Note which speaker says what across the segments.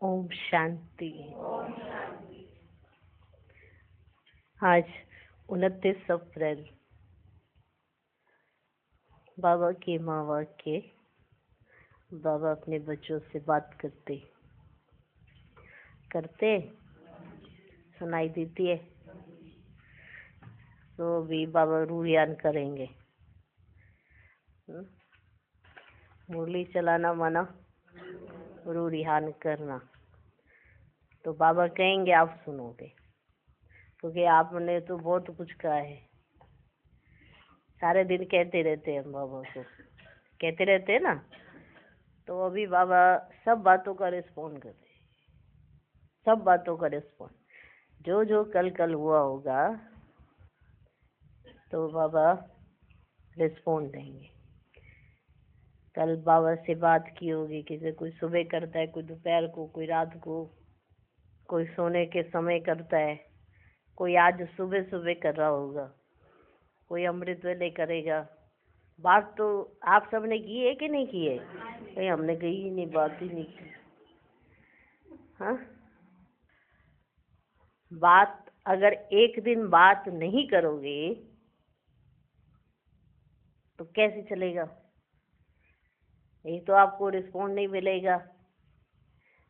Speaker 1: ओम शांति। आज 29 अप्रैल बाबा के माँ वाक्य। बाबा अपने बच्चों से बात करते सुनाई देती है, तो भी बाबा रूयान करेंगे। मुरली चलाना माना रूरिहान करना, तो बाबा कहेंगे आप सुनोगे, क्योंकि आपने तो बहुत कुछ कहा है। सारे दिन कहते रहते हैं, हम बाबा को कहते रहते हैं ना, तो अभी बाबा सब बातों का रिस्पॉन्ड कर रहे हैं, सब बातों का रिस्पॉन्ड। जो जो कल हुआ होगा तो बाबा रिस्पॉन्ड देंगे। कल बाबा से बात की होगी, किसी कोई सुबह करता है, कोई दोपहर को, कोई रात को, कोई सोने के समय करता है, कोई आज सुबह सुबह कर रहा होगा, कोई अमृत वेले करेगा। बात तो आप सबने की है कि नहीं की है? नहीं, हमने कही ही नहीं, बात ही नहीं की। हाँ, बात अगर एक दिन बात नहीं करोगे तो कैसे चलेगा? एक तो आपको रिस्पॉन्ड नहीं मिलेगा।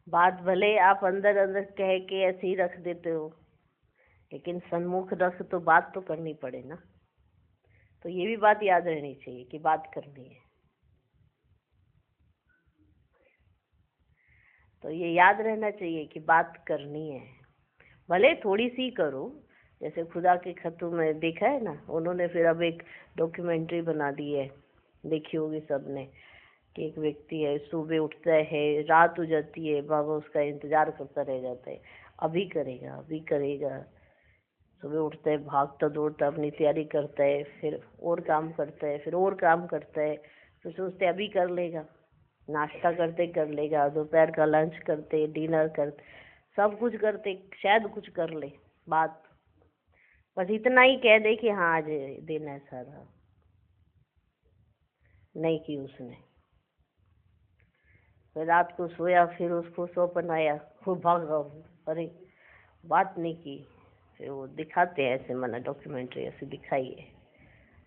Speaker 1: बात भले आप अंदर अंदर कह के ऐसे ही रख देते हो, लेकिन सन्मुख रख तो बात तो करनी पड़े ना। तो ये भी बात याद रहनी चाहिए कि बात करनी है। तो ये याद रहना चाहिए कि बात करनी है, भले थोड़ी सी करो। जैसे खुदा के खतों में देखा है ना, उन्होंने फिर अब एक डॉक्यूमेंट्री बना दी है, देखी होगी सबने, कि एक व्यक्ति है, सुबह उठता है, रात हो जाती है, बाबा उसका इंतजार करता रह जाता है, अभी करेगा अभी करेगा। सुबह उठता है, भागता दौड़ता अपनी तैयारी करता है, फिर और काम करता है, फिर और काम करता है, फिर सोचते अभी कर लेगा, नाश्ता करते कर लेगा, दोपहर का लंच करते, डिनर करते, सब कुछ करते, शायद कुछ कर ले। बात बस इतना ही कह दे कि हाँ आज दिन ऐसा रहा, नहीं की उसने। फिर रात को सोया, फिर उसको सौंपन आया, वो भागा, अरे बात नहीं की। फिर वो दिखाते हैं ऐसे, माना डॉक्यूमेंट्री ऐसे दिखाई है,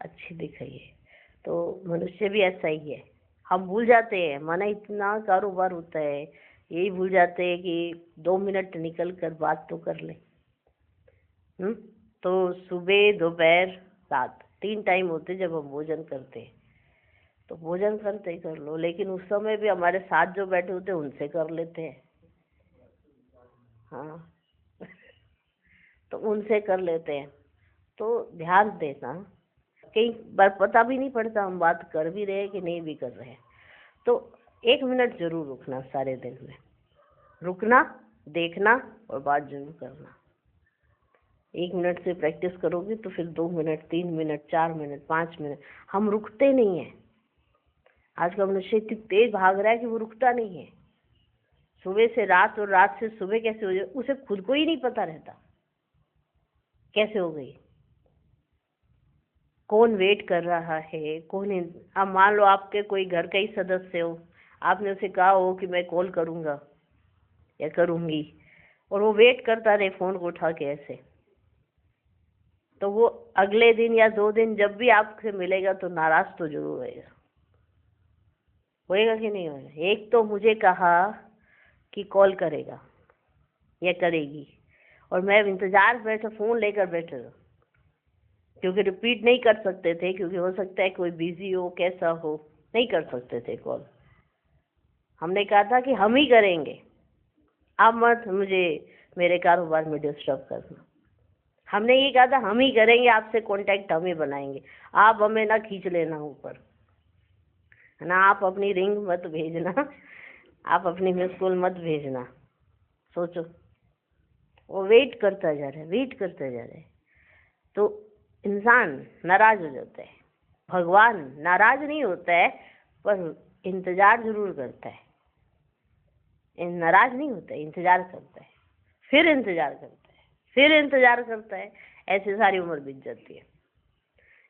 Speaker 1: अच्छी दिखाई है। तो मनुष्य भी ऐसा ही है, हम भूल जाते हैं, माना इतना कारोबार होता है, यही भूल जाते हैं कि 2 मिनट निकल कर बात तो कर ले। तो सुबह दोपहर रात 3 टाइम होते जब हम भोजन करते हैं, तो भोजन करते ही कर लो, लेकिन उस समय भी हमारे साथ जो बैठे होते हैं उनसे कर लेते हैं। हाँ तो उनसे कर लेते हैं। तो ध्यान देना, कई बार पता भी नहीं पड़ता हम बात कर भी रहे हैं कि नहीं भी कर रहे हैं। तो 1 मिनट जरूर रुकना, सारे दिन में रुकना, देखना और बात जरूर करना। 1 मिनट से प्रैक्टिस करोगे तो फिर 2 मिनट, 3 मिनट, 4 मिनट, 5 मिनट। हम रुकते नहीं है। आज का मनुष्य इतनी तेज भाग रहा है कि वो रुकता नहीं है। सुबह से रात और रात से सुबह कैसे हो जाए उसे खुद को ही नहीं पता रहता, कैसे हो गई, कौन वेट कर रहा है, कौन। अब मान लो आपके कोई घर का ही सदस्य हो, आपने उसे कहा हो कि मैं कॉल करूंगा या करूंगी, और वो वेट करता रहे फोन को उठा के ऐसे, तो वो अगले दिन या 2 दिन जब भी आपसे मिलेगा तो नाराज तो जरूर होएगा कि नहीं होएगा? एक तो मुझे कहा कि कॉल करेगा या करेगी, और मैं इंतजार बैठा, फोन लेकर बैठे रहा, क्योंकि रिपीट नहीं कर सकते थे, क्योंकि हो सकता है कोई बिजी हो, कैसा हो, नहीं कर सकते थे कॉल। हमने कहा था कि हम ही करेंगे, आप मत मुझे मेरे कारोबार में डिस्टर्ब करना। हमने ये कहा था हम ही करेंगे, आपसे कांटेक्ट हम ही बनाएंगे, आप हमें ना खींच लेना ऊपर, है ना। आप अपनी रिंग मत भेजना, आप अपनी मिस कॉल मत भेजना। सोचो, वो वेट करता जा रहा है, वेट करता जा रहा है, तो इंसान नाराज हो जाता है। भगवान नाराज नहीं होता है, पर इंतजार जरूर करता है। नाराज नहीं होता है, इंतजार करता है, फिर इंतजार करता है, फिर इंतजार करता है। ऐसे सारी उम्र बीत जाती है,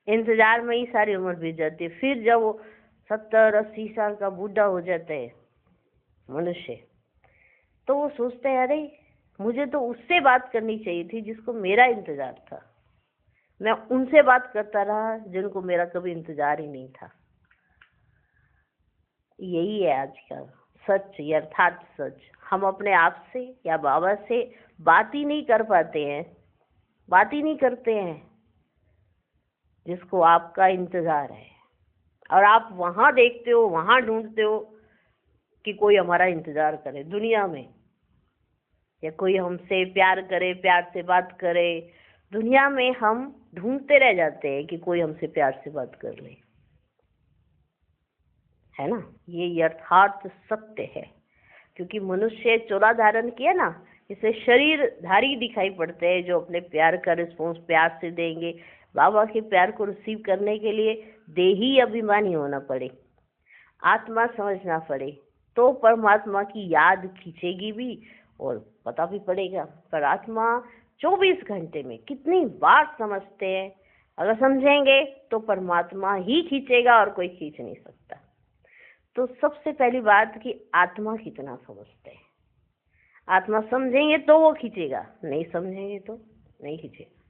Speaker 1: इंतजार में ही सारी उम्र बीत जाती है। फिर जब वो 70-80 साल का बूढ़ा हो जाता है मनुष्य, तो वो सोचते हैं अरे मुझे तो उससे बात करनी चाहिए थी जिसको मेरा इंतजार था, मैं उनसे बात करता रहा जिनको मेरा कभी इंतजार ही नहीं था। यही है आज का सच, यथार्थ सच। हम अपने आप से या बाबा से बात ही नहीं कर पाते हैं, बात ही नहीं करते हैं जिसको आपका इंतजार है। और आप वहां देखते हो, वहां ढूंढते हो कि कोई हमारा इंतजार करे दुनिया में, या कोई हमसे प्यार करे, प्यार से बात करे। दुनिया में हम ढूंढते रह जाते हैं कि कोई हमसे प्यार से बात कर ले, है ना। ये यथार्थ सत्य है, क्योंकि मनुष्य चोला धारण किया ना, इसे शरीरधारी दिखाई पड़ते हैं जो अपने प्यार का रिस्पॉन्स प्यार से देंगे। बाबा के प्यार को रिसीव करने के लिए देही अभिमानी होना पड़े, आत्मा समझना पड़े, तो परमात्मा की याद खींचेगी भी और पता भी पड़ेगा। पर आत्मा 24 घंटे में कितनी बार समझते हैं, अगर समझेंगे तो परमात्मा ही खींचेगा और कोई खींच नहीं सकता। तो सबसे पहली बात कि आत्मा कितना समझते हैं। आत्मा समझेंगे तो वो खींचेगा, नहीं समझेंगे तो नहीं खींचेगा।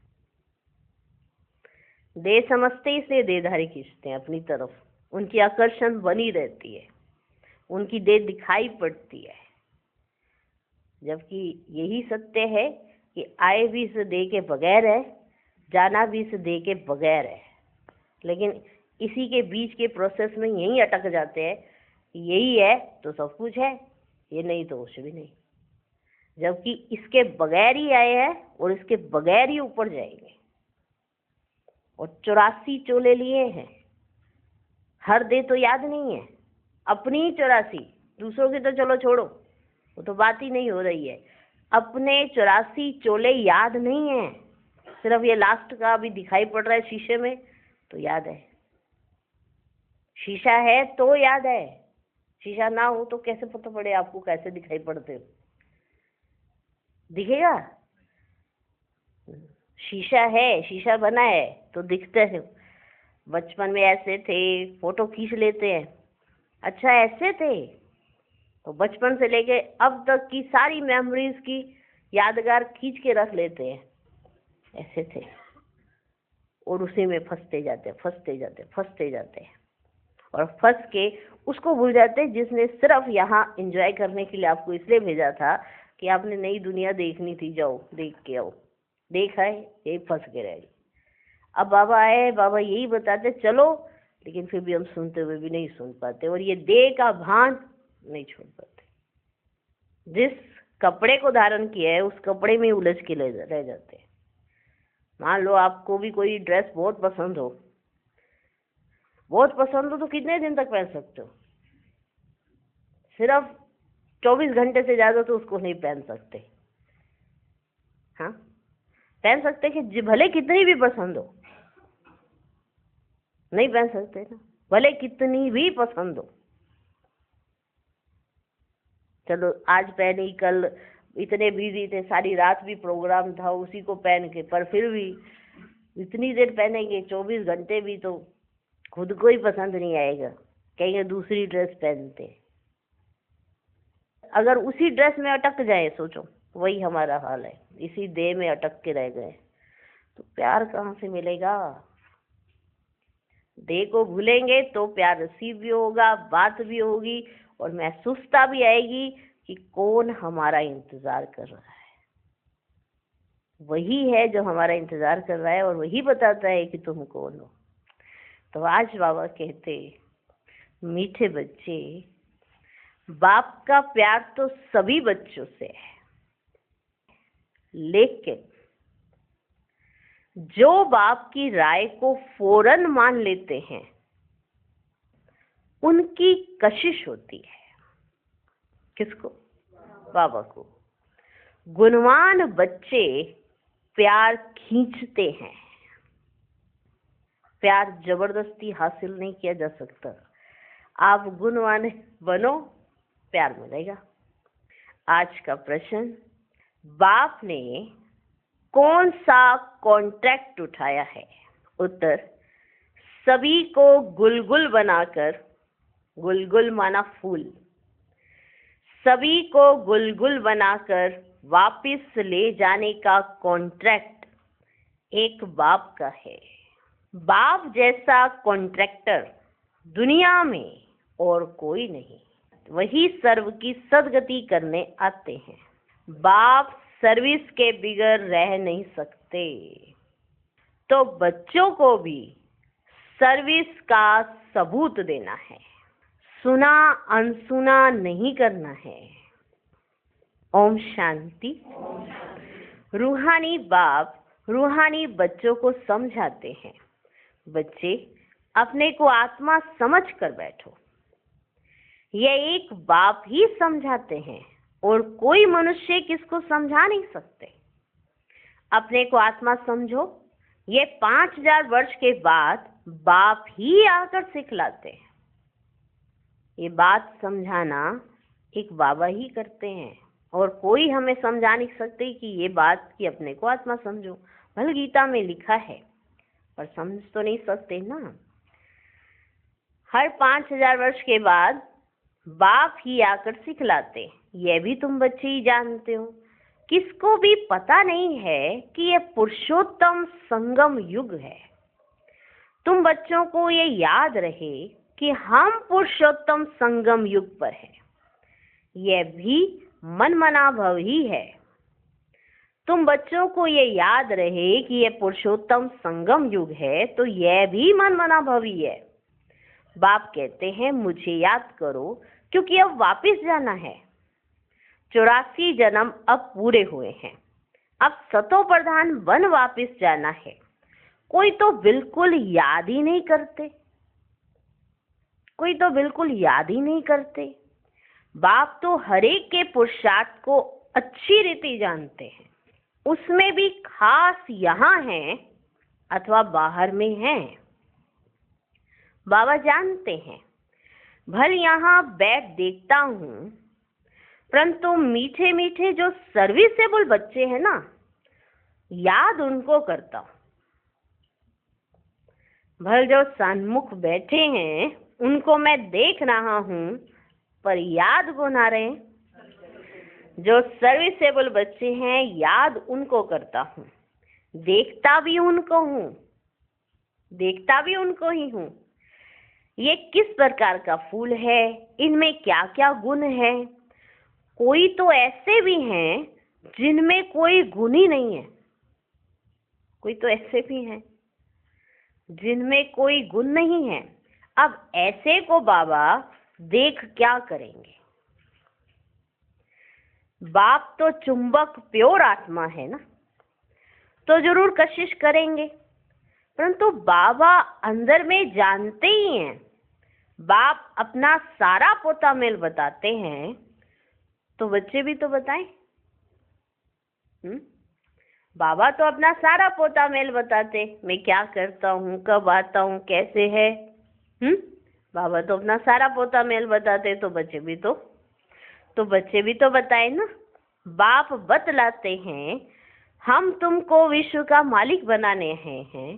Speaker 1: देह समझते इसलिए देहधारी खींचते हैं अपनी तरफ, उनकी आकर्षण बनी रहती है, उनकी देह दिखाई पड़ती है। जबकि यही सत्य है कि आए भी इस देह के बगैर है, जाना भी इस देह के बगैर है। लेकिन इसी के बीच के प्रोसेस में यही अटक जाते हैं, यही है तो सब कुछ है, ये नहीं तो कुछ भी नहीं। जबकि इसके बगैर ही आए हैं और इसके बगैर ही ऊपर जाएंगे। और 84 चोले लिए हैं, हर दे तो याद नहीं है, अपनी ही 84, दूसरों की तो चलो छोड़ो, वो तो बात ही नहीं हो रही है। अपने 84 चोले याद नहीं है, सिर्फ ये लास्ट का अभी दिखाई पड़ रहा है शीशे में तो याद है। शीशा है तो याद है, शीशा ना हो तो कैसे पता पड़े आपको, कैसे दिखाई पड़ते हो? दिखेगा? शीशा है, शीशा बना है तो दिखते हैं। बचपन में ऐसे थे, फोटो खींच लेते हैं, अच्छा ऐसे थे, तो बचपन से लेके अब तक की सारी मेमोरीज की यादगार खींच के रख लेते हैं, ऐसे थे। और उसी में फंसते जाते हैं और फंस के उसको भूल जाते हैं जिसने सिर्फ यहाँ एंजॉय करने के लिए आपको इसलिए भेजा था कि आपने नई दुनिया देखनी थी, जाओ देख के आओ। देखा है, यही फंस के रह गए। अब बाबा आए, बाबा यही बताते चलो, लेकिन फिर भी हम सुनते हुए भी नहीं सुन पाते और ये देह का भान नहीं छोड़ पाते। जिस कपड़े को धारण किया है उस कपड़े में उलझ के रह जाते हैं। मान लो आपको भी कोई ड्रेस बहुत पसंद हो तो कितने दिन तक पहन सकते हो? सिर्फ 24 घंटे से ज्यादा तो उसको नहीं पहन सकते। हाँ, पहन सकते कि भले कितनी भी पसंद हो, नहीं पहन सकते ना, भले कितनी भी पसंद हो। चलो आज पहनी, कल इतने बिजी थे, सारी रात भी प्रोग्राम था उसी को पहन के, पर फिर भी इतनी देर पहनेंगे 24 घंटे भी तो खुद को ही पसंद नहीं आएगा, कहेंगे दूसरी ड्रेस पहनते। अगर उसी ड्रेस में अटक जाए, सोचो वही हमारा हाल है, इसी देह में अटक के रह गए तो प्यार कहाँ से मिलेगा? देह को भूलेंगे तो प्यार रिसीव भी होगा, बात भी होगी और महसूसता भी आएगी कि कौन हमारा इंतजार कर रहा है। वही है जो हमारा इंतजार कर रहा है और वही बताता है कि तुम कौन हो। तो आज बाबा कहते, मीठे बच्चे, बाप का प्यार तो सभी बच्चों से है, लेकिन जो बाप की राय को फौरन मान लेते हैं उनकी कशिश होती है। किसको? बाबा को। गुणवान बच्चे प्यार खींचते हैं, प्यार जबरदस्ती हासिल नहीं किया जा सकता। आप गुणवान बनो, प्यार मिलेगा। आज का प्रश्न, बाप ने कौन सा कॉन्ट्रैक्ट उठाया है? उत्तर, सभी को गुलगुल बनाकर, गुलगुल माना फूल, सभी को गुलगुल बनाकर वापस ले जाने का कॉन्ट्रैक्ट एक बाप का है। बाप जैसा कॉन्ट्रैक्टर दुनिया में और कोई नहीं, वही सर्व की सदगति करने आते हैं। बाप सर्विस के बिगैर रह नहीं सकते, तो बच्चों को भी सर्विस का सबूत देना है, सुना अनसुना नहीं करना है। ओम शांति। रूहानी बाप रूहानी बच्चों को समझाते हैं, बच्चे अपने को आत्मा समझ कर बैठो। यह एक बाप ही समझाते हैं और कोई मनुष्य किसको समझा नहीं सकते। अपने को आत्मा समझो, ये 5000 वर्ष के बाद बाप ही आकर सिखलाते हैं। ये बात समझाना एक बाबा ही करते हैं और कोई हमें समझा नहीं सकते कि ये बात कि अपने को आत्मा समझो। भले गीता में लिखा है पर समझ तो नहीं सकते ना। हर 5000 वर्ष के बाद बाप ही आकर सिखलाते। यह भी तुम बच्चे ही जानते हो। किसको भी पता नहीं है कि यह पुरुषोत्तम संगम युग है। तुम बच्चों को ये याद रहे कि हम पुरुषोत्तम संगम युग पर हैं। यह भी मनमना भव ही है। तुम बच्चों को ये याद रहे कि यह पुरुषोत्तम संगम युग है, तो यह भी मनमना भव ही है। बाप कहते हैं मुझे याद करो, क्योंकि अब वापस जाना है। 84 जन्म अब पूरे हुए हैं। अब सतो प्रधान वन वापस जाना है। कोई तो बिल्कुल याद ही नहीं करते, कोई तो बिल्कुल याद ही नहीं करते। बाप तो हरेक के पुरुषार्थ को अच्छी रीति जानते हैं, उसमें भी खास यहाँ हैं अथवा बाहर में हैं। बाबा जानते हैं, भल यहाँ बैठ देखता हूँ, परंतु मीठे मीठे जो सर्विसेबल बच्चे हैं ना, याद उनको करता हूँ। भल जो सन्मुख बैठे हैं उनको मैं देख रहा हूँ, पर याद को ना रहे। जो सर्विसेबल बच्चे हैं याद उनको करता हूँ, देखता भी उनको हूँ, देखता भी उनको ही हूँ। ये किस प्रकार का फूल है, इनमें क्या क्या गुण है। कोई तो ऐसे भी हैं जिनमें कोई गुण ही नहीं है, कोई तो ऐसे भी हैं जिनमें कोई गुण नहीं है। अब ऐसे को बाबा देख क्या करेंगे। बाप तो चुंबक प्योर आत्मा है ना, तो जरूर कशिश करेंगे, परंतु बाबा अंदर में जानते ही हैं। बाप अपना सारा पोता मेल बताते हैं, तो बच्चे भी तो बताएं। बाबा तो अपना सारा पोता मेल बताते, मैं क्या करता हूँ, कब आता हूँ, कैसे है। बाबा तो अपना सारा पोता मेल बताते, तो बच्चे भी तो बताए ना। बाप बतलाते हैं हम तुमको विश्व का मालिक बनाने हैं,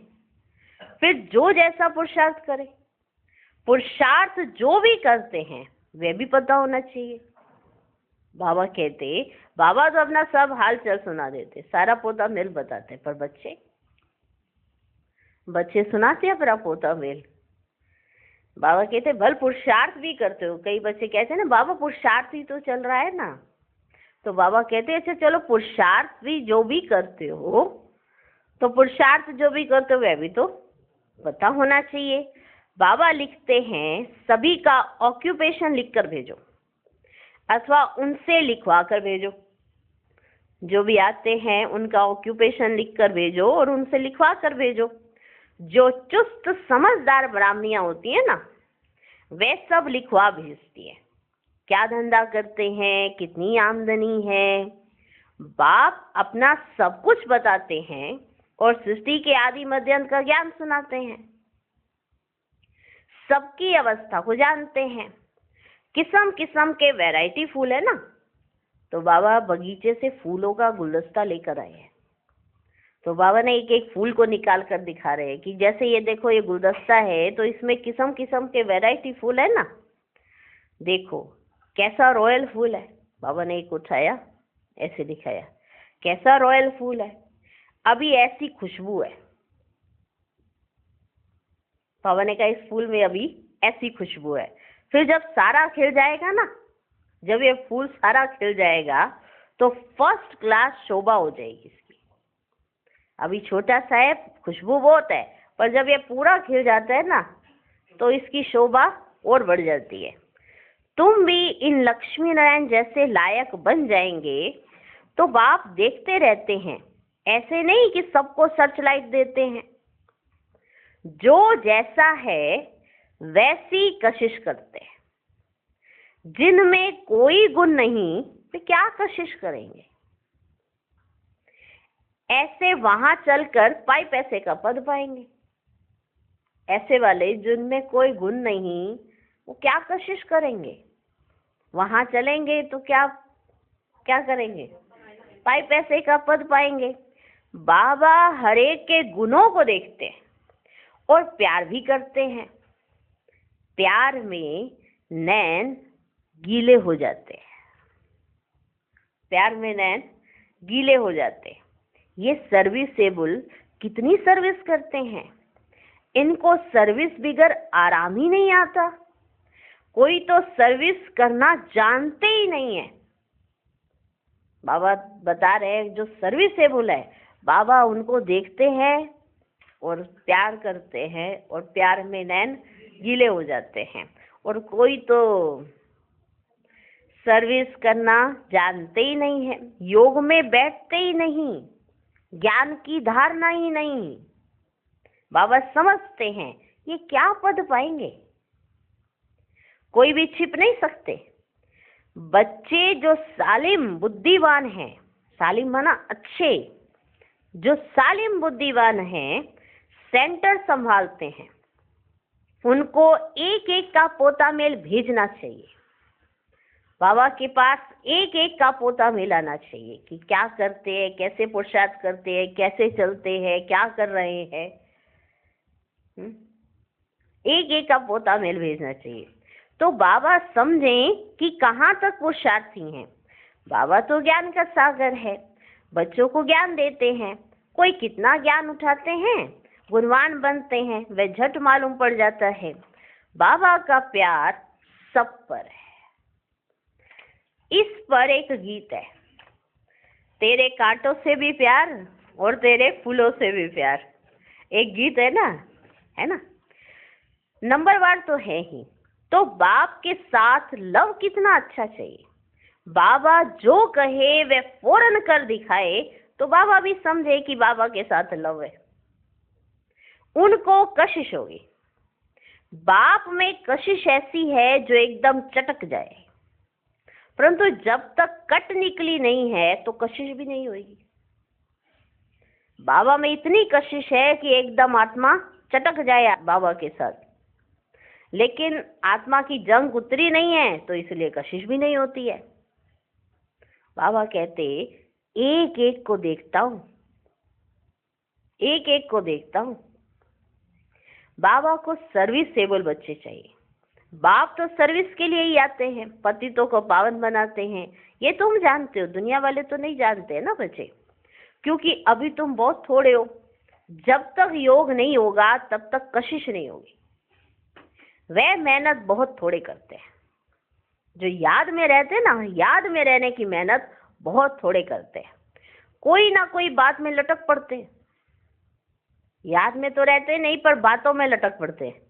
Speaker 1: फिर जो जैसा पुरुषार्थ करे। पुरुषार्थ जो भी करते हैं वे भी पता होना चाहिए। बाबा कहते, बाबा तो अपना सब हाल चाल सुना देते, सारा पोता मेल बताते, पर बच्चे सुनाते अपना पोता मेल। बाबा कहते भल पुरुषार्थ भी करते हो। कई बच्चे कहते हैं ना बाबा पुरुषार्थ ही तो चल रहा है ना, तो बाबा कहते अच्छा चलो पुरुषार्थ भी जो भी करते हो, तो पुरुषार्थ जो भी करते हो वह भी तो पता होना चाहिए। बाबा लिखते हैं सभी का ऑक्यूपेशन लिख कर भेजो, अथवा उनसे लिखवा कर भेजो। जो भी आते हैं उनका ऑक्यूपेशन लिख कर भेजो और उनसे लिखवा कर भेजो। जो चुस्त समझदार ब्राह्मणियां होती है ना, वे सब लिखवा भेजती है। क्या धंधा करते हैं, कितनी आमदनी है। बाप अपना सब कुछ बताते हैं और सृष्टि के आदि मध्य अंत का ज्ञान सुनाते हैं। सबकी अवस्था को जानते हैं। किस्म किस्म के वैरायटी फूल है ना, तो बाबा बगीचे से फूलों का गुलदस्ता लेकर आए हैं। तो बाबा ने एक एक फूल को निकाल कर दिखा रहे हैं कि जैसे ये देखो ये गुलदस्ता है, तो इसमें किस्म किस्म के वैरायटी फूल है ना। देखो कैसा रॉयल फूल है, बाबा ने एक उठाया, ऐसे दिखाया, कैसा रॉयल फूल है, अभी ऐसी खुशबू है। बाबा ने कहा इस फूल में अभी ऐसी खुशबू है। फिर जब सारा खिल जाएगा ना, जब ये फूल सारा खिल जाएगा तो फर्स्ट क्लास शोभा हो जाएगी इसकी। अभी छोटा सा है, खुशबू बहुत है, पर जब ये पूरा खिल जाता है ना तो इसकी शोभा और बढ़ जाती है। तुम भी इन लक्ष्मी नारायण जैसे लायक बन जाएंगे तो बाप देखते रहते हैं, ऐसे नहीं कि सबको सर्चलाइट देते हैं। जो जैसा है वैसी कशिश करते हैं। जिनमें कोई गुण नहीं वे क्या कशिश करेंगे। ऐसे वहां चलकर पाई पैसे का पद पाएंगे। ऐसे वाले जिनमें कोई गुण नहीं वो क्या कशिश करेंगे। वहां चलेंगे तो क्या क्या करेंगे, पाई पैसे का पद पाएंगे। बाबा हरेक के गुणों को देखते हैं और प्यार भी करते हैं। प्यार में नैन गीले हो जाते हैं। प्यार में नैन गीले हो जाते हैं। ये सर्विसेबल कितनी सर्विस करते हैं। इनको सर्विस बिगर आराम ही नहीं आता। कोई तो सर्विस करना जानते ही नहीं है। बाबा बता रहे हैं जो सर्विसेबल है, बाबा उनको देखते हैं और प्यार करते हैं और प्यार में नैन गीले हो जाते हैं। और कोई तो सर्विस करना जानते ही नहीं है, योग में बैठते ही नहीं, ज्ञान की धारणा ही नहीं। बाबा समझते हैं ये क्या पद पाएंगे, कोई भी छिप नहीं सकते। बच्चे जो सालिम बुद्धिवान हैं, सालिम माना अच्छे, जो सालिम बुद्धिवान हैं सेंटर संभालते हैं। उनको एक एक का पोता मेल भेजना चाहिए। बाबा के पास एक एक का पोता मेल आना चाहिए कि क्या करते हैं, कैसे पुरुषार्थ करते हैं, कैसे चलते हैं, क्या कर रहे हैं। एक एक का पोता मेल भेजना चाहिए तो बाबा समझें कि कहाँ तक पुरुषार्थी हैं। बाबा तो ज्ञान का सागर है, बच्चों को ज्ञान देते हैं। कोई कितना ज्ञान उठाते हैं, गुणवान बनते हैं, वह झट मालूम पड़ जाता है। बाबा का प्यार सब पर है। इस पर एक गीत है, तेरे कांटों से भी प्यार और तेरे फूलों से भी प्यार। एक गीत है ना, नंबरवार तो है ही। तो बाप के साथ लव कितना अच्छा चाहिए। बाबा जो कहे वे फौरन कर दिखाए तो बाबा भी समझे कि बाबा के साथ लव है। उनको कशिश होगी। बाप में कशिश ऐसी है जो एकदम चटक जाए, परंतु जब तक कट निकली नहीं है तो कशिश भी नहीं होगी। बाबा में इतनी कशिश है कि एकदम आत्मा चटक जाए बाबा के साथ, लेकिन आत्मा की जंग उतरी नहीं है तो इसलिए कशिश भी नहीं होती है। बाबा कहते एक एक को देखता हूं, एक एक को देखता हूं। बाबा को सर्विसेबल बच्चे चाहिए। बाप तो सर्विस के लिए ही आते हैं, पतितों को पावन बनाते हैं। ये तुम जानते हो, दुनिया वाले तो नहीं जानते हैं ना बच्चे, क्योंकि अभी तुम बहुत थोड़े हो। जब तक योग नहीं होगा तब तक कशिश नहीं होगी। वह मेहनत बहुत थोड़े करते हैं। जो याद में रहते ना, याद में रहने की मेहनत बहुत थोड़े करते हैं। कोई ना कोई बात में लटक पड़ते हैं। याद में तो रहते नहीं पर बातों में लटक पड़ते हैं।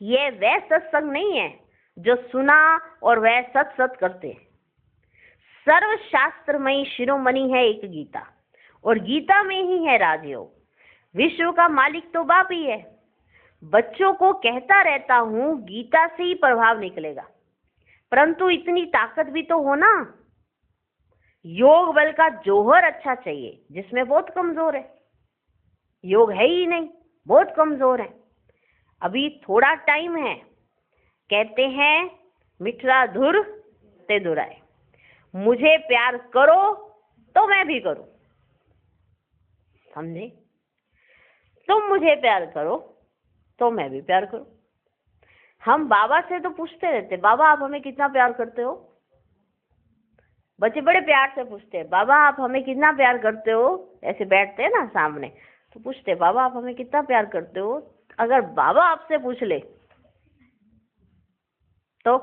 Speaker 1: ये वह सत्संग नहीं है जो सुना और वह सत सत करते हैं। सर्व शास्त्रमयी शिरोमणि है एक गीता, और गीता में ही है राजयोग। विश्व का मालिक तो बाप ही है। बच्चों को कहता रहता हूं गीता से ही प्रभाव निकलेगा, परंतु इतनी ताकत भी तो हो ना। योग बल का जौहर अच्छा चाहिए, जिसमें बहुत कमजोर है। योग है ही नहीं, बहुत कमजोर है। अभी थोड़ा टाइम है। कहते हैं मिठरा धुर ते दुराए, मुझे प्यार करो तो मैं भी करूं। समझे? तुम मुझे प्यार करो तो मैं भी प्यार करूं। हम बाबा से तो पूछते रहते, बाबा आप हमें कितना प्यार करते हो? बच्चे बड़े प्यार से पूछते हैं, बाबा आप हमें कितना प्यार करते हो। ऐसे बैठते हैं ना सामने तो पूछते हैं, बाबा आप हमें कितना प्यार करते हो। अगर बाबा आपसे पूछ ले तो,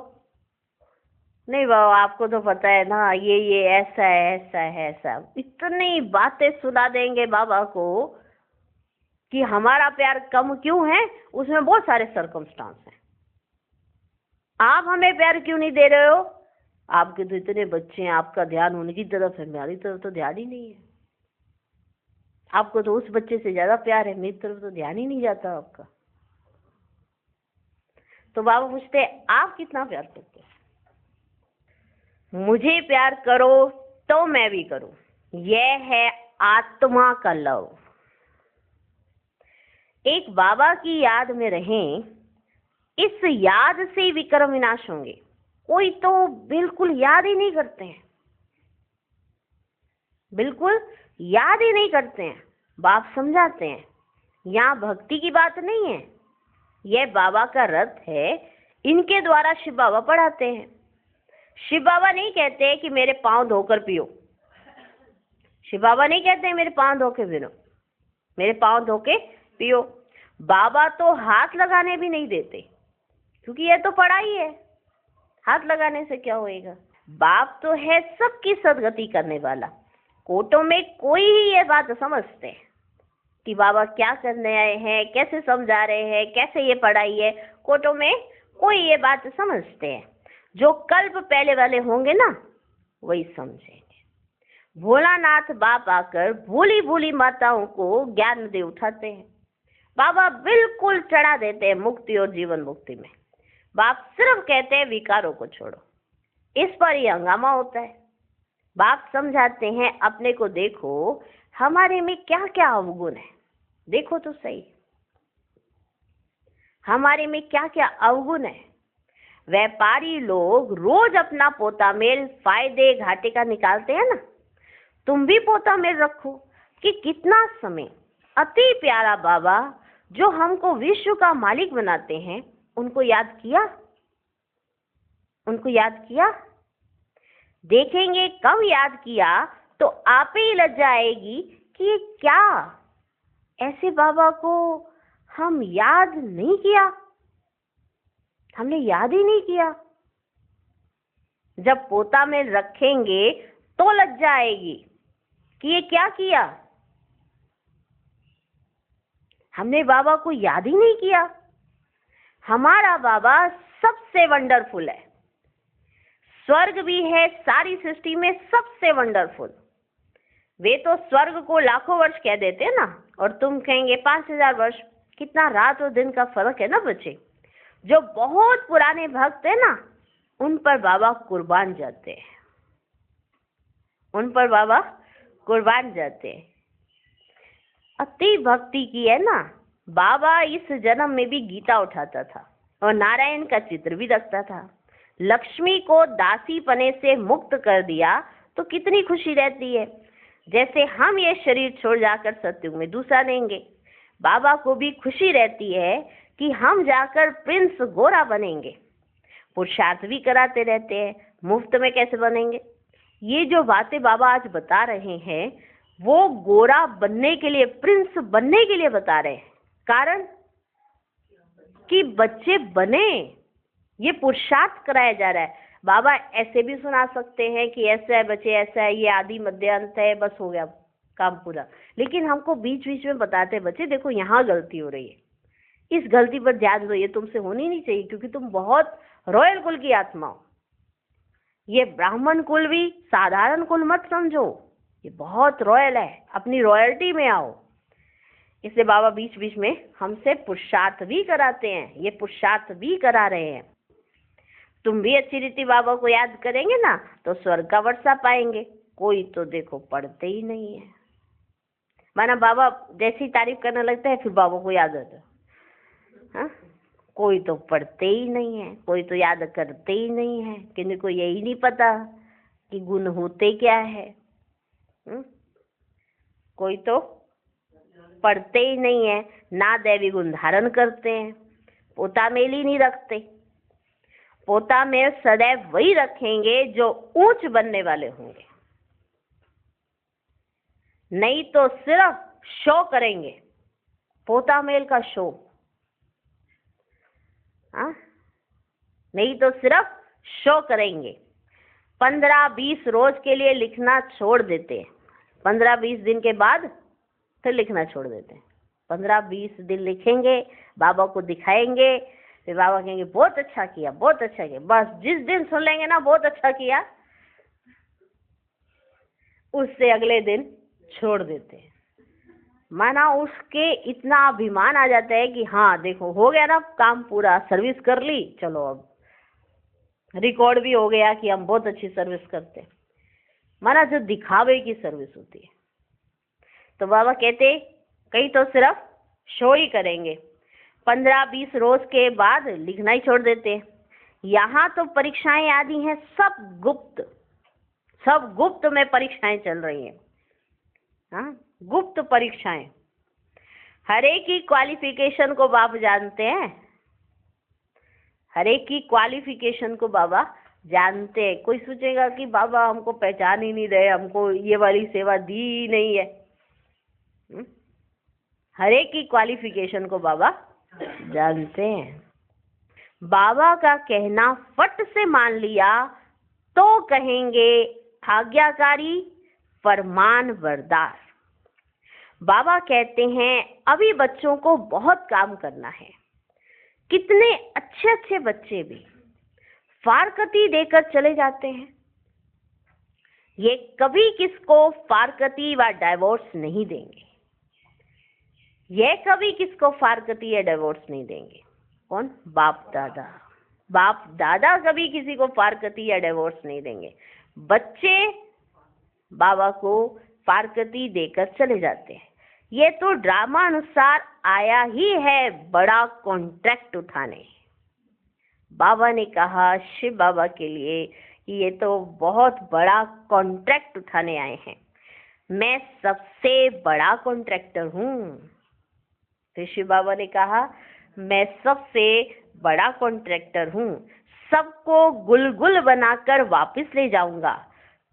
Speaker 1: नहीं बाबा आपको तो पता है ना, ये ऐसा है ऐसा है ऐसा। इतनी बातें सुना देंगे बाबा को कि हमारा प्यार कम क्यों है, उसमें बहुत सारे सर्कमस्टांस हैं। आप हमें प्यार क्यों नहीं दे रहे हो, आपके तो इतने बच्चे हैं, आपका ध्यान उनकी तरफ है, मेरी तरफ तो ध्यान ही नहीं है। आपको तो उस बच्चे से ज्यादा प्यार है, मेरी तरफ तो ध्यान ही नहीं जाता आपका। तो बाबा पूछते हैं आप कितना प्यार करते हो। मुझे प्यार करो तो मैं भी करूं, यह है आत्मा का लव। एक बाबा की याद में रहें, इस याद से विक्रम विनाश होंगे। कोई तो बिल्कुल याद ही नहीं करते हैं, बिल्कुल याद ही नहीं करते हैं। बाप समझाते हैं यहाँ भक्ति की बात नहीं है, यह बाबा का रथ है, इनके द्वारा शिव बाबा पढ़ाते हैं। शिव बाबा नहीं कहते कि मेरे पांव धोकर पियो, शिव बाबा नहीं कहते मेरे पांव धोके पियो, मेरे पांव धोके पियो। बाबा तो हाथ लगाने भी नहीं देते, क्योंकि यह तो पढ़ाई है, हाथ लगाने से क्या होएगा। बाप तो है सबकी सदगति करने वाला। कोटों में कोई ही ये बात समझते हैं कि बाबा क्या करने आए हैं, कैसे समझा रहे हैं, कैसे ये पढ़ाई है। कोटों में कोई ये बात समझते हैं, जो कल्प पहले वाले होंगे ना वही समझेंगे। भोलानाथ बाप आकर भूली भूली माताओं को ज्ञान दे उठाते हैं। बाबा बिल्कुल चढ़ा देते हैं मुक्ति और जीवन मुक्ति में। बाप सिर्फ कहते हैं विकारों को छोड़ो, इस पर ही हंगामा होता है। बाप समझाते हैं अपने को देखो, हमारे में क्या क्या अवगुण है, देखो तो सही हमारे में क्या क्या अवगुण है। व्यापारी लोग रोज अपना पोता मेल फायदे घाटे का निकालते हैं ना, तुम भी पोता मेल रखो कि कितना समय अति प्यारा बाबा जो हमको विश्व का मालिक बनाते हैं, उनको याद किया, उनको याद किया। देखेंगे कब याद किया तो आप ही लज्जा आएगी कि ये क्या, ऐसे बाबा को हम याद नहीं किया, हमने याद ही नहीं किया। जब पोता में रखेंगे तो लज्जा आएगी कि ये क्या किया, हमने बाबा को याद ही नहीं किया। हमारा बाबा सबसे वंडरफुल है, स्वर्ग भी है सारी सृष्टि में सबसे वंडरफुल। वे तो स्वर्ग को लाखों वर्ष कह देते हैं ना, और तुम कहेंगे 5000 वर्ष। कितना रात और दिन का फर्क है ना बच्चे। जो बहुत पुराने भक्त है ना, उन पर बाबा कुर्बान जाते हैं, उन पर बाबा कुर्बान जाते हैं। अति भक्ति की है ना, बाबा इस जन्म में भी गीता उठाता था और नारायण का चित्र भी रखता था। लक्ष्मी को दासी पने से मुक्त कर दिया तो कितनी खुशी रहती है। जैसे हम ये शरीर छोड़ जाकर सत्युग में दूसरा लेंगे, बाबा को भी खुशी रहती है कि हम जाकर प्रिंस गोरा बनेंगे। पुरुषार्थ भी कराते रहते हैं, मुफ्त में कैसे बनेंगे। ये जो बातें बाबा आज बता रहे हैं वो गोरा बनने के लिए, प्रिंस बनने के लिए बता रहे हैं। कारण कि बच्चे बने, ये पुरुषार्थ कराया जा रहा है। बाबा ऐसे भी सुना सकते हैं कि ऐसा है बच्चे, ऐसा है, ये आदि मध्य अंत है, बस हो गया काम पूरा। लेकिन हमको बीच बीच में बताते हैं, बच्चे देखो यहाँ गलती हो रही है, इस गलती पर ध्यान दो, ये तुमसे होनी नहीं चाहिए, क्योंकि तुम बहुत रॉयल कुल की आत्मा हो। ये ब्राह्मण कुल भी साधारण कुल मत समझो, ये बहुत रॉयल है, अपनी रॉयल्टी में आओ। इसलिए बाबा बीच बीच में हमसे पुरुषार्थ भी कराते हैं, ये पुरुषार्थ भी करा रहे हैं। तुम भी अच्छी रीति बाबा को याद करेंगे ना तो स्वर्ग का वर्षा पाएंगे। कोई तो देखो पढ़ते ही नहीं है, माना बाबा जैसी तारीफ करने लगता है फिर बाबा को याद आता है। हाँ? कोई तो पढ़ते ही नहीं है, कोई तो याद करते ही नहीं है, किसी को यही नहीं पता कि गुण होते क्या है। कोई तो पढ़ते ही नहीं है, ना दैवी गुण धारण करते हैं, पोता मेल ही नहीं रखते। पोता में सदैव वही रखेंगे जो ऊंच बनने वाले होंगे, नहीं तो सिर्फ शो करेंगे, पोता मेल का शो। हाँ, नहीं तो सिर्फ शो करेंगे। 15-20 रोज के लिए लिखना छोड़ देते हैं, 15-20 दिन के बाद फिर लिखना छोड़ देते हैं। 15-20 दिन लिखेंगे, बाबा को दिखाएंगे, फिर बाबा कहेंगे बहुत अच्छा किया, बहुत अच्छा किया। बस जिस दिन सुन लेंगे ना बहुत अच्छा किया, उससे अगले दिन छोड़ देते हैं। माना उसके इतना अभिमान आ जाता है कि हाँ देखो हो गया ना काम पूरा, सर्विस कर ली, चलो अब रिकॉर्ड भी हो गया कि हम बहुत अच्छी सर्विस करते। माना जो दिखावे की सर्विस होती है। तो बाबा कहते कहीं तो सिर्फ शो ही करेंगे, 15-20 रोज के बाद लिखना ही छोड़ देते। यहाँ तो परीक्षाएं आदि हैं सब गुप्त, सब गुप्त में परीक्षाएं चल रही हैं। हाँ, गुप्त परीक्षाएं। हर एक की क्वालिफिकेशन को बाबा जानते हैं, हर एक की क्वालिफिकेशन को बाबा जानते हैं। कोई सोचेगा कि बाबा हमको पहचान ही नहीं रहे, हमको ये वाली सेवा दी ही नहीं है। हर एक की क्वालिफिकेशन को बाबा जानते हैं। बाबा का कहना फट से मान लिया तो कहेंगे आज्ञाकारी फरमान बरदार। बाबा कहते हैं अभी बच्चों को बहुत काम करना है। कितने अच्छे अच्छे बच्चे भी फारकती देकर चले जाते हैं। ये कभी किसको फारकती व डाइवोर्स नहीं देंगे, ये कभी किसको फारकती या डाइवोर्स नहीं देंगे। कौन? बाप दादा। बाप दादा कभी किसी को फारकती या डाइवोर्स नहीं देंगे। बच्चे बाबा को फारकती देकर चले जाते हैं। ये तो ड्रामा अनुसार आया ही है बड़ा कॉन्ट्रैक्ट उठाने। बाबा ने कहा शिव बाबा के लिए कि ये तो बहुत बड़ा कॉन्ट्रैक्ट उठाने आए हैं, मैं सबसे बड़ा कॉन्ट्रैक्टर हूँ। फिर शिव बाबा ने कहा मैं सबसे बड़ा कॉन्ट्रैक्टर हूँ, सबको गुलगुल बनाकर वापस ले जाऊंगा।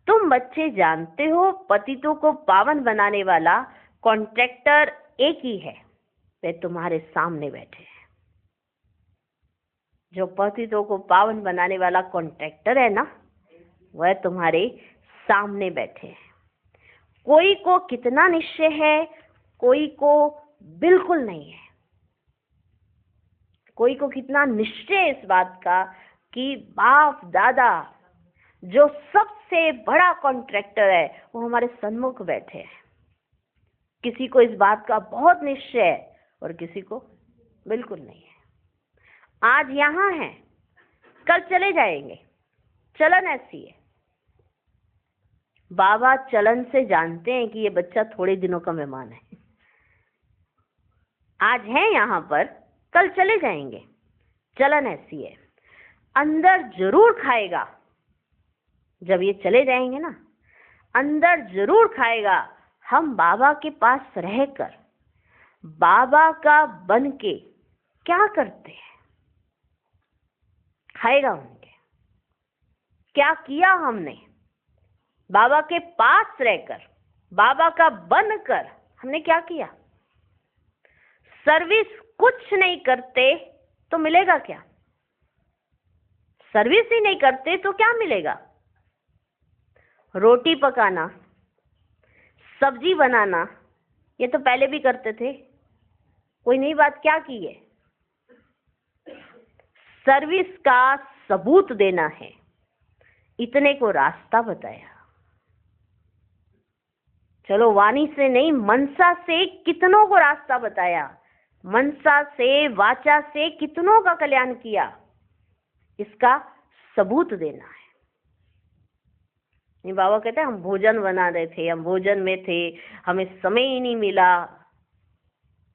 Speaker 1: तुम बच्चे जानते हो पतितों को पावन बनाने वाला कॉन्ट्रैक्टर एक ही है, वे तुम्हारे सामने बैठे हैं। जो पतितों को पावन बनाने वाला कॉन्ट्रैक्टर है ना, वह तुम्हारे सामने बैठे हैं। कोई को कितना निश्चय है, कोई को बिल्कुल नहीं है। कोई को कितना निश्चय इस बात का कि बाप दादा जो सबसे बड़ा कॉन्ट्रैक्टर है वो हमारे सन्मुख बैठे हैं। किसी को इस बात का बहुत निश्चय है और किसी को बिल्कुल नहीं है। आज यहाँ है, कल चले जाएंगे, चलन ऐसी है। बाबा चलन से जानते हैं कि ये बच्चा थोड़े दिनों का मेहमान है। आज है यहाँ पर, कल चले जाएंगे, चलन ऐसी है। अंदर जरूर खाएगा, जब ये चले जाएंगे ना, अंदर जरूर खाएगा। हम बाबा के पास रहकर बाबा का बन के क्या करते हैं, खाएगा उनके। क्या किया हमने बाबा के पास रहकर, बाबा का बनकर हमने क्या किया? सर्विस कुछ नहीं करते तो मिलेगा क्या? सर्विस ही नहीं करते तो क्या मिलेगा? रोटी पकाना, सब्जी बनाना, ये तो पहले भी करते थे, कोई नई बात क्या की है? सर्विस का सबूत देना है, इतने को रास्ता बताया। चलो वाणी से नहीं, मनसा से कितनों को रास्ता बताया, मनसा से वाचा से कितनों का कल्याण किया, इसका सबूत देना है। नहीं, बाबा कहते हैं हम भोजन बना रहे थे, हम भोजन में थे, हमें समय ही नहीं मिला।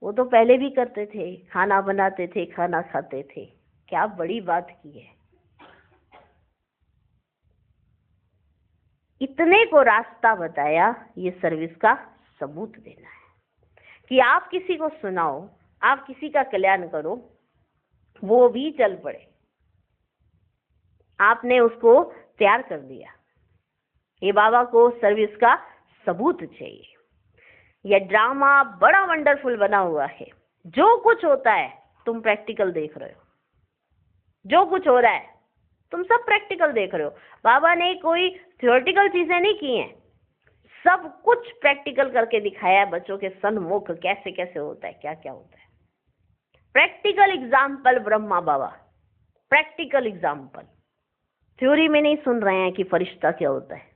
Speaker 1: वो तो पहले भी करते थे, खाना बनाते थे, खाना खाते थे, क्या बड़ी बात की है। इतने को रास्ता बताया, ये सर्विस का सबूत देना है कि आप किसी को सुनाओ, आप किसी का कल्याण करो, वो भी चल पड़े। आपने उसको तैयार कर दिया। ये बाबा को सर्विस का सबूत चाहिए। यह ड्रामा बड़ा वंडरफुल बना हुआ है। जो कुछ होता है तुम प्रैक्टिकल देख रहे हो, जो कुछ हो रहा है तुम सब प्रैक्टिकल देख रहे हो। बाबा ने कोई थियोरेटिकल चीजें नहीं की हैं, सब कुछ प्रैक्टिकल करके दिखाया है बच्चों के सन्मुख, कैसे कैसे होता है, क्या क्या होता है। प्रैक्टिकल एग्जाम्पल ब्रह्मा बाबा, प्रैक्टिकल एग्जाम्पल। थ्योरी में नहीं सुन रहे हैं कि फरिश्ता क्या होता है,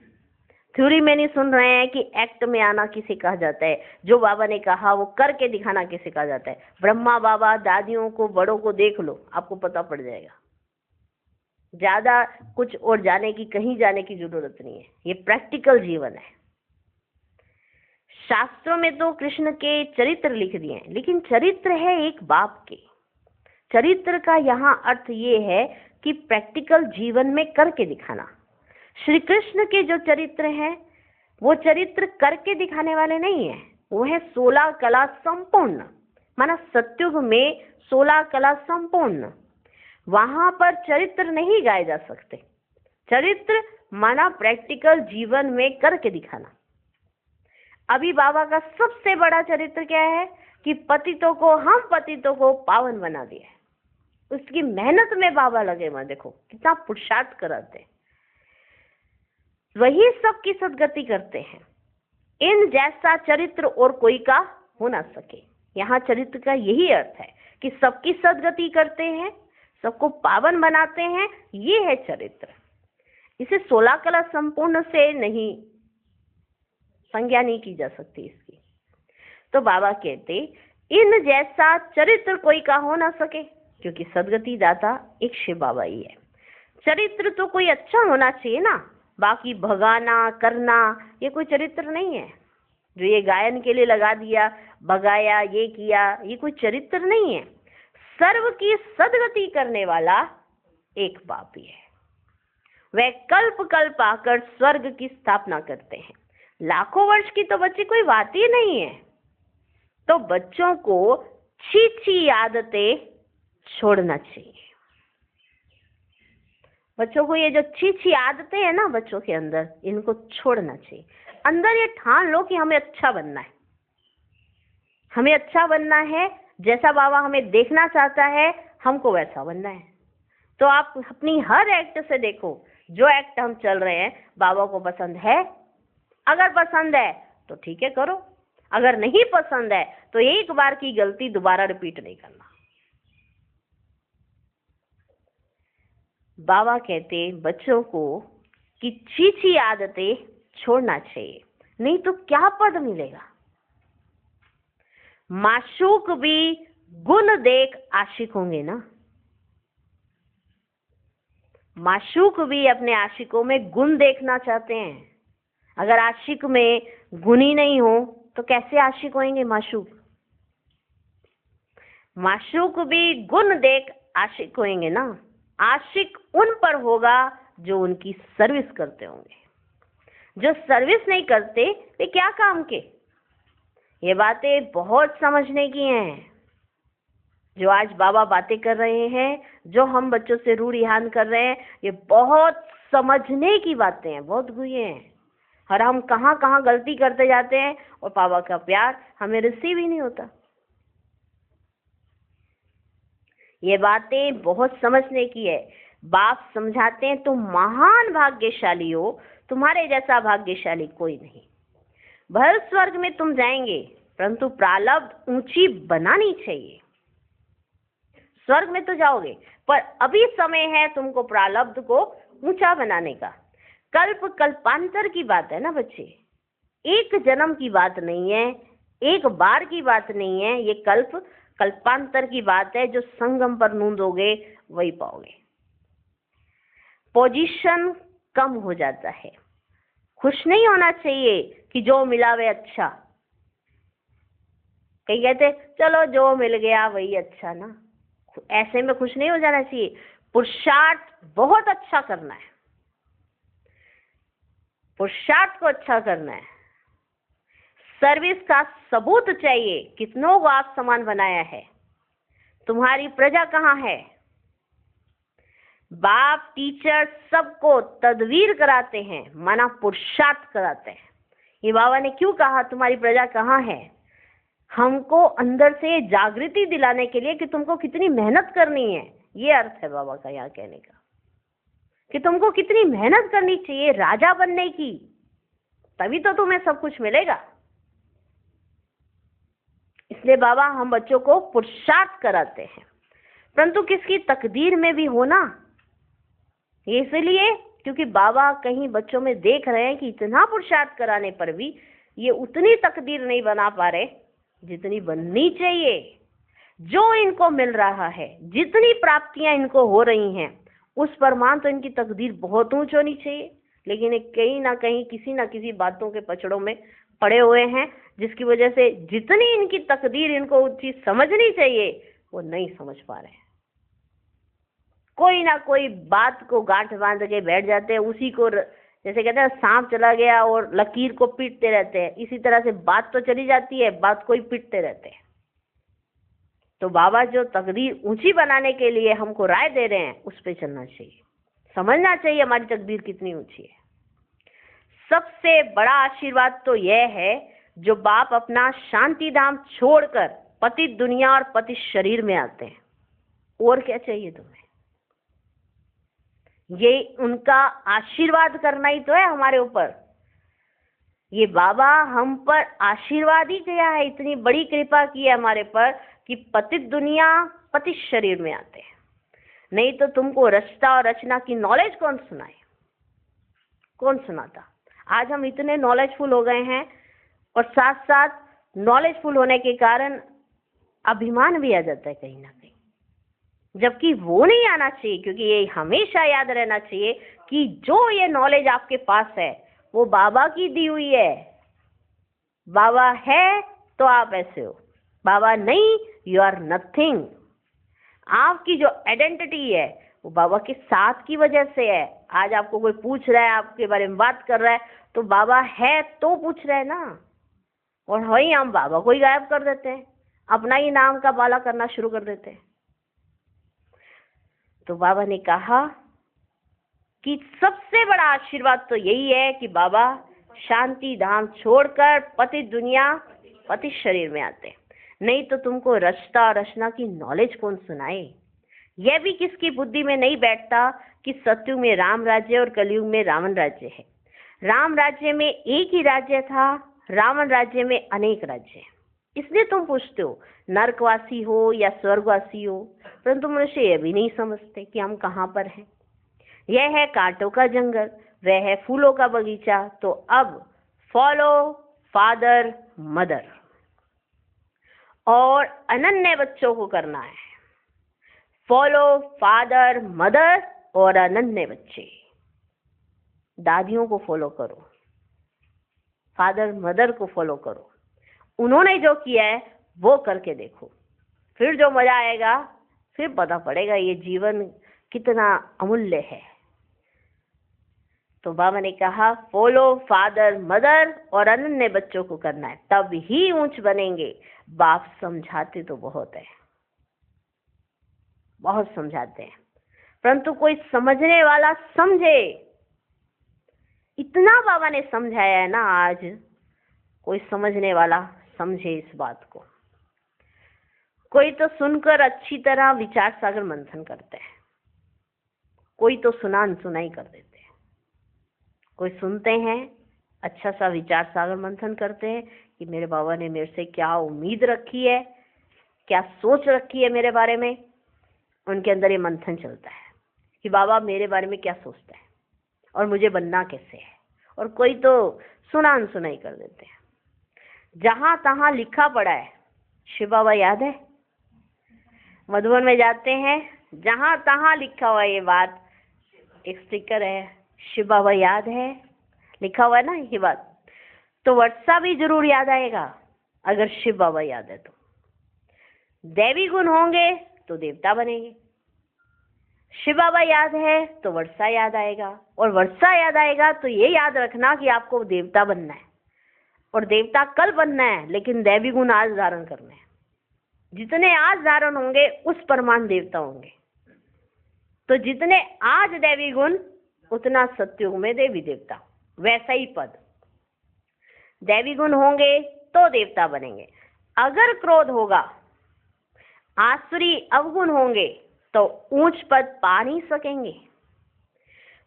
Speaker 1: थ्योरी में नहीं सुन रहे हैं कि एक्ट में आना किसे कहा जाता है, जो बाबा ने कहा वो करके दिखाना किसे कहा जाता है। ब्रह्मा बाबा, दादियों को, बड़ों को देख लो, आपको पता पड़ जाएगा। ज्यादा कुछ और जाने की, कहीं जाने की जरूरत नहीं है, ये प्रैक्टिकल जीवन है। शास्त्रों में तो कृष्ण के चरित्र लिख दिए हैं, लेकिन चरित्र है एक बाप के। चरित्र का यहाँ अर्थ ये है कि प्रैक्टिकल जीवन में करके दिखाना। श्री कृष्ण के जो चरित्र हैं वो चरित्र करके दिखाने वाले नहीं है, वो है 16 कला संपूर्ण। माना सत्युग में 16 कला संपूर्ण, वहां पर चरित्र नहीं गाए जा सकते। चरित्र माना प्रैक्टिकल जीवन में करके दिखाना। अभी बाबा का सबसे बड़ा चरित्र क्या है कि पतितों को, हम पतितों को पावन बना दिया है। उसकी मेहनत में बाबा लगे हुए, देखो कितना पुरुषार्थ कराते हैं, वही सबकी सदगति करते हैं। इन जैसा चरित्र और कोई का हो ना सके। यहाँ चरित्र का यही अर्थ है कि सबकी सदगति करते हैं, सबको पावन बनाते हैं, ये है चरित्र। इसे 16 कला संपूर्ण से नहीं, संज्ञा नहीं की जा सकती इसकी। तो बाबा कहते इन जैसा चरित्र कोई का हो ना सके, क्योंकि सदगति दाता एक शिव बाबा ही है। चरित्र तो कोई अच्छा होना चाहिए ना, बाकी भगाना करना ये कोई चरित्र नहीं है। जो ये गायन के लिए लगा दिया, भगाया, ये किया, ये कोई चरित्र नहीं है। सर्व की सदगति करने वाला एक बाप ही है। वह कल्प कल्प आकर स्वर्ग की स्थापना करते हैं। लाखों वर्ष की तो बच्चे कोई बात ही नहीं है। तो बच्चों को छी आदतें छोड़ना चाहिए। बच्चों को ये जो छी आदतें हैं ना बच्चों के अंदर, इनको छोड़ना चाहिए। अंदर ये ठान लो कि हमें अच्छा बनना है, हमें अच्छा बनना है, जैसा बाबा हमें देखना चाहता है हमको वैसा बनना है। तो आप अपनी हर एक्ट से देखो, जो एक्ट हम चल रहे हैं बाबा को पसंद है। अगर पसंद है तो ठीक है करो, अगर नहीं पसंद है तो एक बार की गलती दोबारा रिपीट नहीं करना। बाबा कहते बच्चों को कि छी आदतें छोड़ना चाहिए, नहीं तो क्या पद मिलेगा। माशूक भी गुण देख आशिक होंगे ना, माशूक भी अपने आशिकों में गुण देखना चाहते हैं। अगर आशिक में गुण ही नहीं हो तो कैसे आशिक होंगे माशूक। माशूक भी गुण देख आशिक होंगे ना। आशिक उन पर होगा जो उनकी सर्विस करते होंगे, जो सर्विस नहीं करते वे क्या काम के। ये बातें बहुत समझने की हैं। जो आज बाबा बातें कर रहे हैं, जो हम बच्चों से रूढ़ियान कर रहे हैं, ये बहुत समझने की बातें हैं, बहुत गुहे हैं। और हम कहाँ कहाँ गलती करते जाते हैं और बाबा का प्यार हमें रिसीव ही नहीं होता। ये बातें बहुत समझने की है। बाप समझाते हैं तुम महान भाग्यशाली हो, तुम्हारे जैसा भाग्यशाली कोई नहीं। भर स्वर्ग में तुम जाएंगे, परंतु प्रारब्ध ऊंची बनानी चाहिए। स्वर्ग में तो जाओगे, पर अभी समय है तुमको प्रारब्ध को ऊंचा बनाने का। कल्प कल्पांतर की बात है ना बच्चे, एक जन्म की बात नहीं है, एक बार की बात नहीं है। ये कल्प कल्पांतर की बात है। जो संगम पर नूंदोगे वही पाओगे। पोजीशन कम हो जाता है। खुश नहीं होना चाहिए कि जो मिला वह अच्छा। कई कहते चलो जो मिल गया वही अच्छा ना, ऐसे में खुश नहीं हो जाना चाहिए। पुरुषार्थ बहुत अच्छा करना है, पुरुषार्थ को अच्छा करना है। सर्विस का सबूत चाहिए, कितनों को आप समान बनाया है, तुम्हारी प्रजा कहाँ है। बाप टीचर सबको तदवीर कराते हैं, माना पुरुषार्थ कराते हैं। ये बाबा ने क्यों कहा तुम्हारी प्रजा कहाँ है? हमको अंदर से जागृति दिलाने के लिए कि तुमको कितनी मेहनत करनी है। ये अर्थ है बाबा का यहाँ कहने का, कि तुमको कितनी मेहनत करनी चाहिए राजा बनने की, तभी तो तुम्हें सब कुछ मिलेगा। इसलिए बाबा हम बच्चों को पुरुषार्थ कराते हैं, परंतु किसकी तकदीर में भी होना। ये इसलिए क्योंकि बाबा कहीं बच्चों में देख रहे हैं कि इतना पुरुषार्थ कराने पर भी ये उतनी तकदीर नहीं बना पा रहे जितनी बननी चाहिए। जो इनको मिल रहा है, जितनी प्राप्तियां इनको हो रही हैं, उस परमान तो इनकी तकदीर बहुत ऊंच होनी चाहिए, लेकिन ये कहीं ना कहीं किसी ना किसी बातों के पचड़ों में पड़े हुए हैं, जिसकी वजह से जितनी इनकी तकदीर इनको ऊंची समझनी चाहिए वो नहीं समझ पा रहे हैं। कोई ना कोई बात को गांठ बांध के बैठ जाते हैं, उसी को जैसे कहते हैं सांप चला गया और लकीर को पीटते रहते हैं, इसी तरह से बात तो चली जाती है, बात को ही पीटते रहते हैं। तो बाबा जो तकदीर ऊंची बनाने के लिए हमको राय दे रहे हैं उस पे चलना चाहिए, समझना चाहिए हमारी तकदीर कितनी ऊंची है। सबसे बड़ा आशीर्वाद तो यह है जो बाप अपना शांति धाम छोड़कर पतित दुनिया और पतित शरीर में आते हैं। और क्या चाहिए तुम्हें? ये उनका आशीर्वाद करना ही तो है हमारे ऊपर। ये बाबा हम पर आशीर्वाद ही किया है, इतनी बड़ी कृपा की है हमारे पर कि पतित दुनिया पतित शरीर में आते हैं। नहीं तो तुमको रचता और रचना की नॉलेज कौन सुनाए? कौन सुनाता? आज हम इतने नॉलेजफुल हो गए हैं और साथ साथ नॉलेजफुल होने के कारण अभिमान भी आ जाता है कहीं ना कहीं, जबकि वो नहीं आना चाहिए। क्योंकि ये हमेशा याद रहना चाहिए कि जो ये नॉलेज आपके पास है वो बाबा की दी हुई है। बाबा है तो आप ऐसे हो, बाबा नहीं, यू आर नथिंग। आपकी जो आइडेंटिटी है वो बाबा के साथ की वजह से है। आज आपको कोई पूछ रहा है, आपके बारे में बात कर रहा है, तो बाबा है तो पूछ रहे हैं ना। और वही हम बाबा को ही गायब कर देते हैं, अपना ही नाम का बाला करना शुरू कर देते हैं। तो बाबा ने कहा कि सबसे बड़ा आशीर्वाद तो यही है कि बाबा शांति धाम छोड़कर पतित दुनिया पतित शरीर में आते हैं। नहीं तो तुमको रचता और रचना की नॉलेज कौन सुनाए? यह भी किसकी बुद्धि में नहीं बैठता कि सतयुग में राम राज्य और कलयुग में रावण राज्य है। राम राज्य में एक ही राज्य था, रावण राज्य में अनेक राज्य हैं। इसलिए तुम पूछते हो नरकवासी हो या स्वर्गवासी हो, परंतु मनुष्य यह भी नहीं समझते कि हम कहाँ पर हैं। यह है कांटों का जंगल, वह है फूलों का बगीचा। तो अब फॉलो फादर मदर और अनन्य बच्चों को करना है। फॉलो फादर मदर और अनन्य बच्चे। दादियों को फॉलो करो, फादर मदर को फॉलो करो। उन्होंने जो किया है वो करके देखो, फिर जो मजा आएगा, फिर पता पड़ेगा ये जीवन कितना अमूल्य है। तो बाबा ने कहा फॉलो फादर मदर और अनन्य बच्चों को करना है, तब ही ऊंच बनेंगे। बाप समझाते तो बहुत है, बहुत समझाते हैं, परंतु कोई समझने वाला समझे। इतना बाबा ने समझाया है ना, आज कोई समझने वाला समझे इस बात को। कोई तो सुनकर अच्छी तरह विचार सागर मंथन करते हैं, कोई तो सुनान सुनाई कर देते हैं। कोई सुनते हैं, अच्छा सा विचार सागर मंथन करते हैं कि मेरे बाबा ने मेरे से क्या उम्मीद रखी है, क्या सोच रखी है मेरे बारे में। उनके अंदर ये मंथन चलता है कि बाबा मेरे बारे में क्या सोचता है और मुझे बनना कैसे है। और कोई तो सुनान सुनाई कर देते हैं। जहां तहां लिखा पड़ा है, शिव बाबा याद है, मधुबन में जाते हैं, जहां तहां लिखा हुआ ये बात, एक स्टिकर है, शिव बाबा याद है, लिखा हुआ है ना ये बात। तो वर्षा भी जरूर याद आएगा अगर शिव बाबा याद है तो। दैवी गुण होंगे तो देवता बनेंगे। शिव बाबा याद है तो वर्षा याद आएगा, और वर्षा याद आएगा तो ये याद रखना कि आपको देवता बनना है, और देवता कल बनना है, लेकिन दैवी गुण आज धारण करने हैं। जितने आज धारण होंगे उस परमान देवता होंगे। तो जितने आज दैवी गुण उतना सत्युग में देवी देवता, वैसा ही पद। दैवी गुण होंगे तो देवता बनेंगे। अगर क्रोध होगा, आसुरी अवगुण होंगे तो ऊंच पद पा नहीं सकेंगे।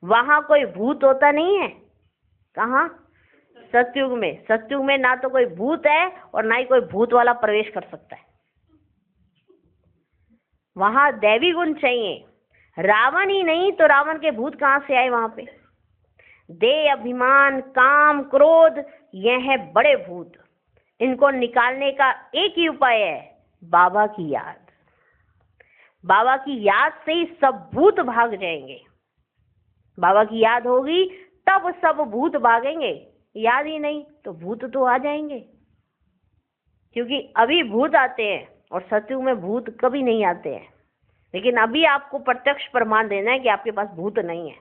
Speaker 1: वहां कोई भूत होता नहीं है। कहाँ? सतयुग में। सतयुग में ना तो कोई भूत है और ना ही कोई भूत वाला प्रवेश कर सकता है। वहां दैवी गुण चाहिए। रावण ही नहीं तो रावण के भूत कहां से आए वहां पे? देह, अभिमान, काम, क्रोध, यह है बड़े भूत। इनको निकालने का एक ही उपाय है, बाबा की याद। बाबा की याद से ही सब भूत भाग जाएंगे। बाबा की याद होगी तब सब भूत भागेंगे। याद ही नहीं तो भूत तो आ जाएंगे, क्योंकि अभी भूत आते हैं और सतयुग में भूत कभी नहीं आते हैं। लेकिन अभी आपको प्रत्यक्ष प्रमाण देना है कि आपके पास भूत नहीं है।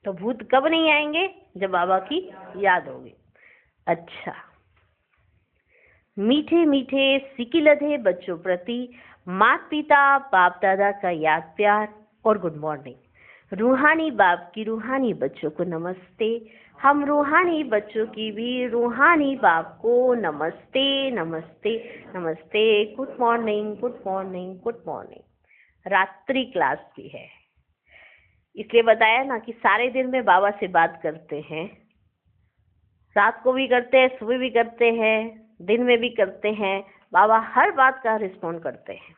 Speaker 1: तो भूत कब नहीं आएंगे? जब बाबा की याद होगी। अच्छा, मीठे मीठे सिकिलधे बच्चों प्रति माता पिता बाप दादा का याद प्यार और गुड मॉर्निंग। रूहानी बाप की रूहानी बच्चों को नमस्ते। हम रूहानी बच्चों की भी रूहानी बाप को नमस्ते नमस्ते नमस्ते। Good morning good morning good morning. रात्रि क्लास भी है, इसलिए बताया ना कि सारे दिन में बाबा से बात करते हैं। रात को भी करते हैं, सुबह भी करते हैं, दिन में भी करते हैं। बाबा हर बात का रिस्पॉन्ड करते हैं।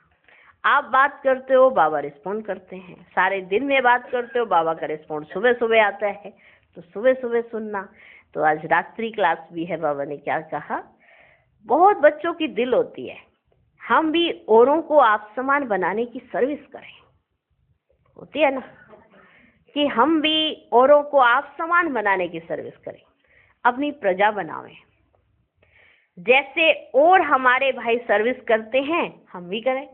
Speaker 1: आप बात करते हो, बाबा रिस्पॉन्ड करते हैं। सारे दिन में बात करते हो, बाबा का रिस्पॉन्ड सुबह सुबह आता है, तो सुबह सुबह सुनना। तो आज रात्रि क्लास भी है। बाबा ने क्या कहा? बहुत बच्चों की दिल होती है हम भी औरों को आप समान बनाने की सर्विस करें। होती है ना कि हम भी औरों को आप समान बनाने की सर्विस करें, अपनी प्रजा बनावें। जैसे और हमारे भाई सर्विस करते हैं हम भी करें।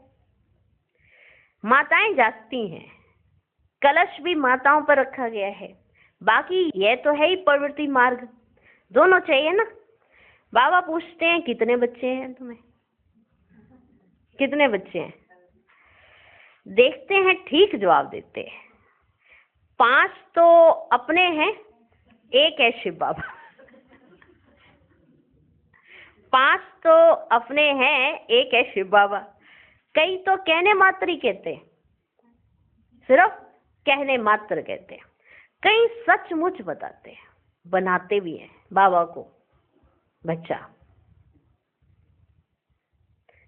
Speaker 1: माताएं जागती हैं, कलश भी माताओं पर रखा गया है। बाकी यह तो है ही प्रवृत्ति मार्ग, दोनों चाहिए ना। बाबा पूछते हैं कितने बच्चे हैं तुम्हें? कितने बच्चे हैं? देखते हैं ठीक जवाब देते हैं। 5 तो अपने हैं, 1 है शिव बाबा। 5 तो अपने हैं, 1 है शिव बाबा। कई तो कहने मात्र ही कहते हैं, सिर्फ कहने मात्र कहते हैं। कई सचमुच बताते हैं, बनाते भी हैं बाबा को बच्चा।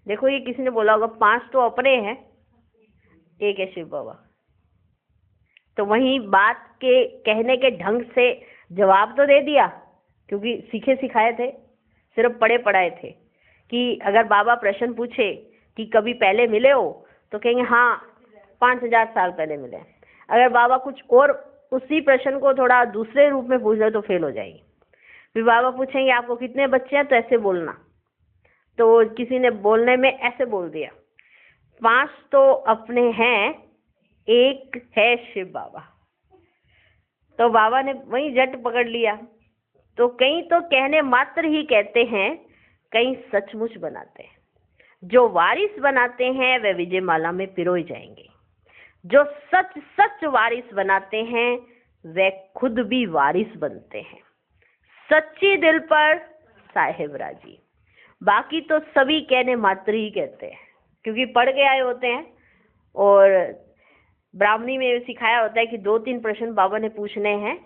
Speaker 1: देखो ये किसी ने बोला होगा 5 तो अपने हैं, 1 है शिव बाबा। तो वहीं बात के कहने के ढंग से जवाब तो दे दिया, क्योंकि सीखे सिखाए थे, सिर्फ पढ़े पढ़ाए थे। कि अगर बाबा प्रश्न पूछे कि कभी पहले मिले हो, तो कहेंगे हाँ 5000 साल पहले मिले। अगर बाबा कुछ और उसी प्रश्न को थोड़ा दूसरे रूप में पूछ रहे तो फेल हो जाएगी। फिर बाबा पूछेंगे आपको कितने बच्चे हैं, तो ऐसे बोलना। तो किसी ने बोलने में ऐसे बोल दिया, 5 तो अपने हैं, 1 है शिव बाबा। तो बाबा ने वही झट पकड़ लिया। तो कई तो कहने मात्र ही कहते हैं, कई सचमुच बनाते हैं। जो वारिस बनाते हैं वे विजय माला में पिरोए जाएंगे। जो सच सच वारिस बनाते हैं वे खुद भी वारिस बनते हैं। सच्ची दिल पर साहेब राजी। बाकी तो सभी कहने मात्र ही कहते हैं, क्योंकि पढ़ के आए होते हैं। और ब्राह्मणी में सिखाया होता है कि 2-3 प्रश्न बाबा ने पूछने हैं,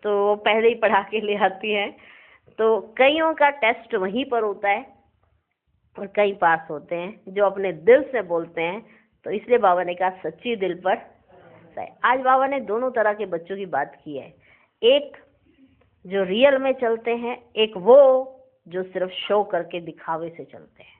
Speaker 1: तो वो पहले ही पढ़ा के ले आती हैं। तो कईयों का टेस्ट वहीं पर होता है और कई पास होते हैं जो अपने दिल से बोलते हैं। तो इसलिए बाबा ने कहा सच्ची दिल पर। आज बाबा ने दोनों तरह के बच्चों की बात की है। एक जो रियल में चलते हैं, एक वो जो सिर्फ शो करके दिखावे से चलते हैं।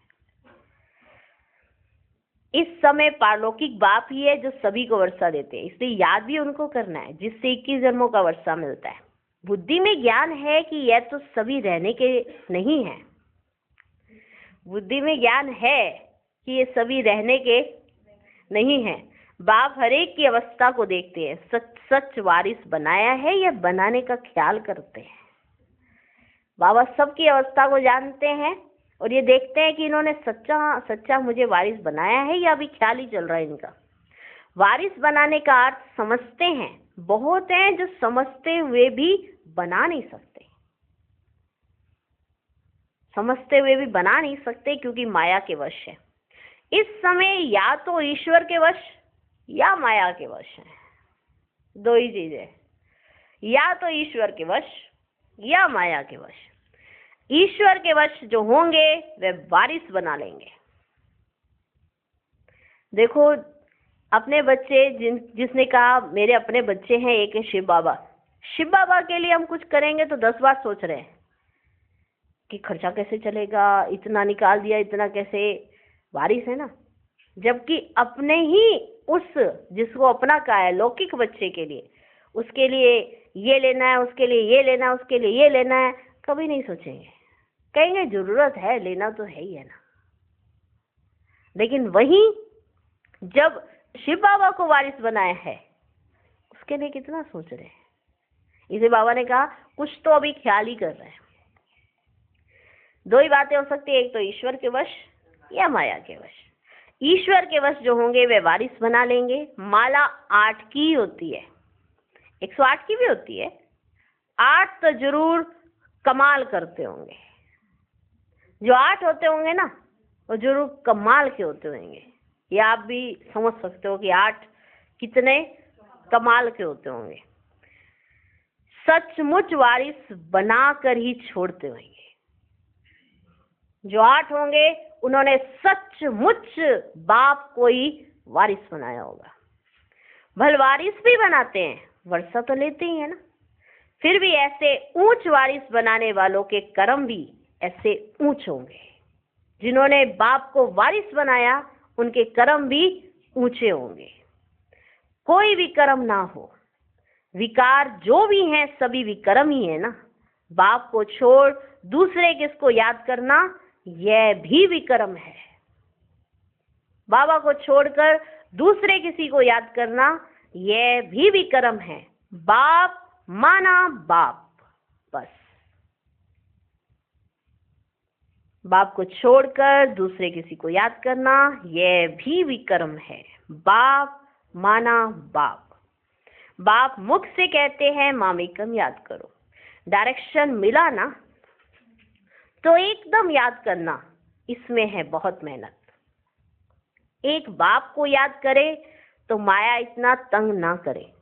Speaker 1: इस समय पारलौकिक बाप ही है जो सभी को वर्षा देते हैं, इसलिए याद भी उनको करना है, जिससे 21 जन्मों का वर्षा मिलता है। बुद्धि में ज्ञान है कि यह तो सभी रहने के नहीं है। बुद्धि में ज्ञान है कि ये सभी रहने के नहीं है। बाप हरेक की अवस्था को देखते हैं, सच सच वारिस बनाया है या बनाने का ख्याल करते हैं। बाबा सबकी अवस्था को जानते हैं और ये देखते हैं कि इन्होंने सच्चा सच्चा मुझे वारिस बनाया है या अभी ख्याल ही चल रहा है इनका। वारिस बनाने का अर्थ समझते हैं, बहुत हैं जो समझते हुए भी बना नहीं सकते, समझते हुए भी बना नहीं सकते क्योंकि माया के वश है। इस समय या तो ईश्वर के वश या माया के वश है, दो ही चीजें, या तो ईश्वर के वश या माया के वश। ईश्वर के वश जो होंगे वे वारिस बना लेंगे। देखो, अपने बच्चे, जिसने कहा मेरे अपने बच्चे हैं, एक है शिव बाबा। शिव बाबा के लिए हम कुछ करेंगे तो 10 बार सोच रहे हैं कि खर्चा कैसे चलेगा, इतना निकाल दिया, इतना कैसे, वारिस है ना। जबकि अपने ही उस जिसको अपना कहा है लौकिक बच्चे के लिए, उसके लिए ये लेना है, उसके लिए ये लेना है, उसके लिए ये लेना है, कभी नहीं सोचेंगे, कहेंगे जरूरत है, लेना तो है ही है ना। लेकिन वहीं जब शिव बाबा को वारिस बनाया है, उसके लिए कितना सोच रहे हैं। इसे बाबा ने कहा कुछ तो अभी ख्याल ही कर रहे हैं। दो ही बातें हो सकती है, एक तो ईश्वर के वश या माया के वश। ईश्वर के वश जो होंगे वे वारिस बना लेंगे। माला 8 की होती है, 108 की भी होती है, 8 तो जरूर कमाल करते होंगे। जो 8 होते होंगे ना, वो जरूर कमाल के होते होंगे। ये आप भी समझ सकते हो कि 8 कितने कमाल के होते होंगे। सचमुच वारिस बना कर ही छोड़ते होंगे। जो 8 होंगे उन्होंने सचमुच बाप को ही वारिस बनाया होगा। भल वारिस भी बनाते हैं, वर्षा तो लेते ही है ना, फिर भी ऐसे ऊंच वारिस बनाने वालों के कर्म भी ऐसे ऊंच होंगे। जिन्होंने बाप को वारिस बनाया उनके कर्म भी ऊंचे होंगे। कोई भी कर्म ना हो, विकार जो भी हैं सभी विकर्म ही है ना। बाप को छोड़ दूसरे किसको याद करना, यह भी विकर्म है। बाबा को छोड़कर दूसरे किसी को याद करना, यह भी विकर्म है। बाप माना बाप, बस। बाप को छोड़कर दूसरे किसी को याद करना, यह भी विकर्म है। बाप माना बाप। बाप मुख से कहते हैं मामेकम याद करो, डायरेक्शन मिला ना तो एकदम याद करना, इसमें है बहुत मेहनत। एक बाप को याद करे तो माया इतना तंग ना करे।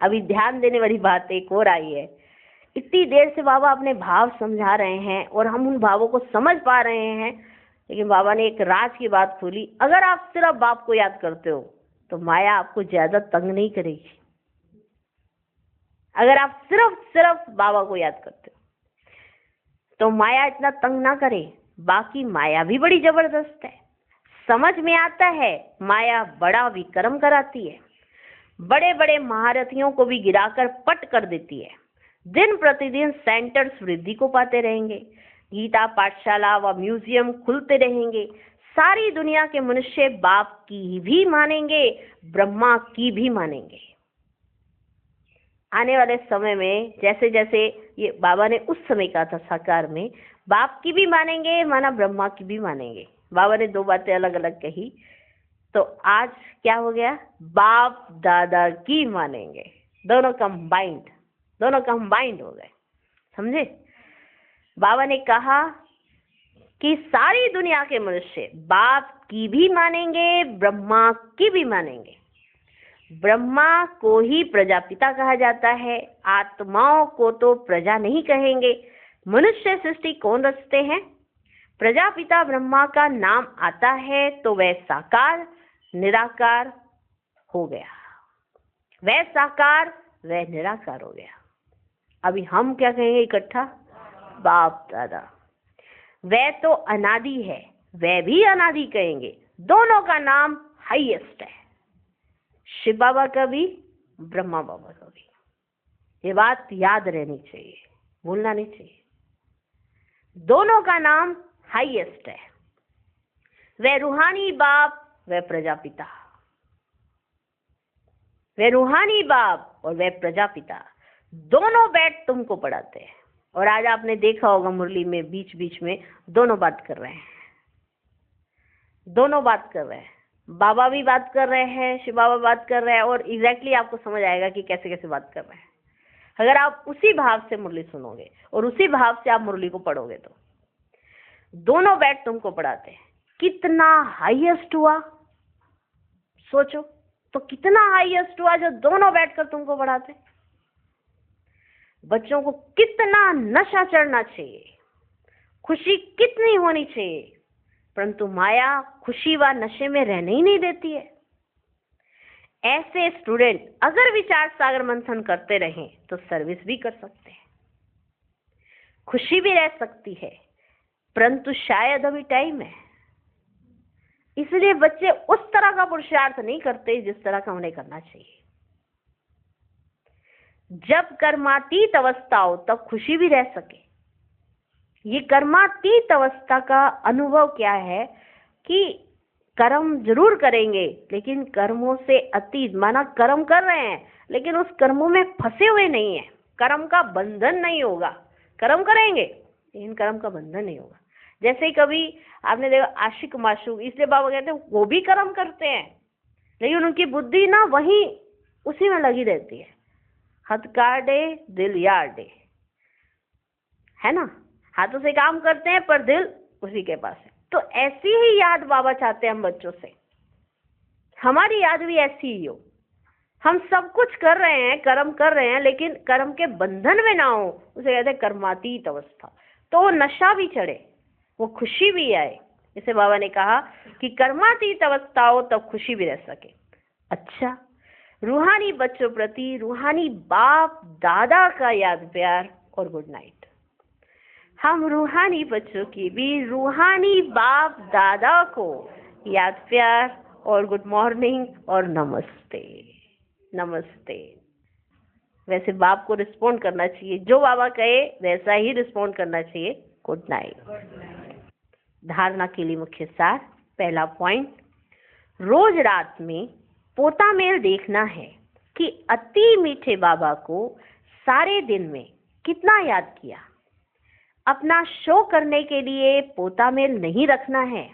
Speaker 1: अभी ध्यान देने वाली बात एक और आई है। इतनी देर से बाबा अपने भाव समझा रहे हैं और हम उन भावों को समझ पा रहे हैं, लेकिन बाबा ने एक राज की बात खोली। अगर आप सिर्फ बाप को याद करते हो तो माया आपको ज्यादा तंग नहीं करेगी। अगर आप सिर्फ बाबा को याद करते हो तो माया इतना तंग ना करे। बाकी माया भी बड़ी जबरदस्त है, समझ में आता है। माया बड़ा विक्रम कराती है, बड़े बड़े महारथियों को भी गिराकर पट कर देती है। दिन प्रतिदिन सेंटर्स वृद्धि को पाते रहेंगे, गीता पाठशाला व म्यूजियम खुलते रहेंगे। सारी दुनिया के मनुष्य बाप की भी मानेंगे, ब्रह्मा की भी मानेंगे। आने वाले समय में जैसे जैसे ये बाबा ने उस समय कहा था साकार में, बाप की भी मानेंगे माना ब्रह्मा की भी मानेंगे। बाबा ने 2 बातें अलग अलग कही, तो आज क्या हो गया, बाप दादा की मानेंगे। दोनों कंबाइंड हो गए, समझे। बाबा ने कहा कि सारी दुनिया के मनुष्य बाप की भी मानेंगे, ब्रह्मा की भी मानेंगे। ब्रह्मा को ही प्रजापिता कहा जाता है, आत्माओं को तो प्रजा नहीं कहेंगे। मनुष्य सृष्टि कौन रचते हैं, प्रजापिता ब्रह्मा का नाम आता है तो वह साकार निराकार हो गया, वह साकार वह निराकार हो गया। अभी हम क्या कहेंगे इकट्ठा, बाप दादा। वह तो अनादि है, वह भी अनादि कहेंगे। दोनों का नाम हाईएस्ट है, शिव बाबा का भी ब्रह्मा बाबा का भी। ये बात याद रहनी चाहिए, भूलना नहीं चाहिए। दोनों का नाम हाईएस्ट है। वह रूहानी बाप वह प्रजापिता, वह रूहानी बाप और वह प्रजापिता, दोनों बैठ तुमको पढ़ाते हैं। और आज आपने देखा होगा मुरली में बीच बीच में दोनों बात कर रहे हैं, दोनों बात कर रहे हैं। बाबा भी बात कर रहे हैं, शिव बाबा बात कर रहे हैं, और एग्जैक्टली आपको समझ आएगा कि कैसे कैसे बात कर रहे हैं अगर आप उसी भाव से मुरली सुनोगे और उसी भाव से आप मुरली को पढ़ोगे। तो दोनों बैठ तुमको पढ़ाते हैं, कितना हाईएस्ट हुआ सोचो, तो कितना हाईएस्ट हुआ जो दोनों बैठकर तुमको पढ़ाते। बच्चों को कितना नशा चढ़ना चाहिए, खुशी कितनी होनी चाहिए, परंतु माया खुशी व नशे में रहने ही नहीं देती है। ऐसे स्टूडेंट अगर विचार सागर मंथन करते रहें तो सर्विस भी कर सकते हैं, खुशी भी रह सकती है, परंतु शायद अभी टाइम है, इसलिए बच्चे उस तरह का पुरुषार्थ नहीं करते जिस तरह का उन्हें करना चाहिए। जब कर्मातीत अवस्था हो तब खुशी भी रह सके। ये कर्मातीत अवस्था का अनुभव क्या है कि कर्म जरूर करेंगे, लेकिन कर्मों से अतीत, माना कर्म कर रहे हैं लेकिन उस कर्मों में फंसे हुए नहीं है, कर्म का बंधन नहीं होगा। कर्म करेंगे लेकिन कर्म का बंधन नहीं होगा। जैसे ही कभी आपने देखा आशिक माशूक, इसलिए बाबा कहते हैं वो भी कर्म करते हैं लेकिन उनकी बुद्धि ना वहीं उसी में लगी रहती है। हथकाडे दिल याडे, है ना, हाथों से काम करते हैं पर दिल उसी के पास है। तो ऐसी ही याद बाबा चाहते हैं हम बच्चों से, हमारी याद भी ऐसी ही हो। हम सब कुछ कर रहे हैं, कर्म कर रहे हैं, लेकिन कर्म के बंधन में ना हो, उसे कहते हैं कर्मातीत अवस्था। तो वो नशा भी चढ़े, वो खुशी भी आए। जैसे बाबा ने कहा कि कर्मातीत अवस्था हो तब खुशी भी रह सके। अच्छा, रूहानी बच्चों प्रति रूहानी बाप दादा का याद प्यार और गुड नाइट। हम रूहानी बच्चों की भी रूहानी बाप दादा को याद प्यार और गुड मॉर्निंग और नमस्ते। नमस्ते। वैसे बाप को रिस्पॉन्ड करना चाहिए, जो बाबा कहे वैसा ही रिस्पॉन्ड करना चाहिए। Good night. धारणा के लिए मुख्य सार, पहला पॉइंट, रोज रात में पोता मेल देखना है कि अति मीठे बाबा को सारे दिन में कितना याद किया। अपना शो करने के लिए पोता मेल नहीं रखना है,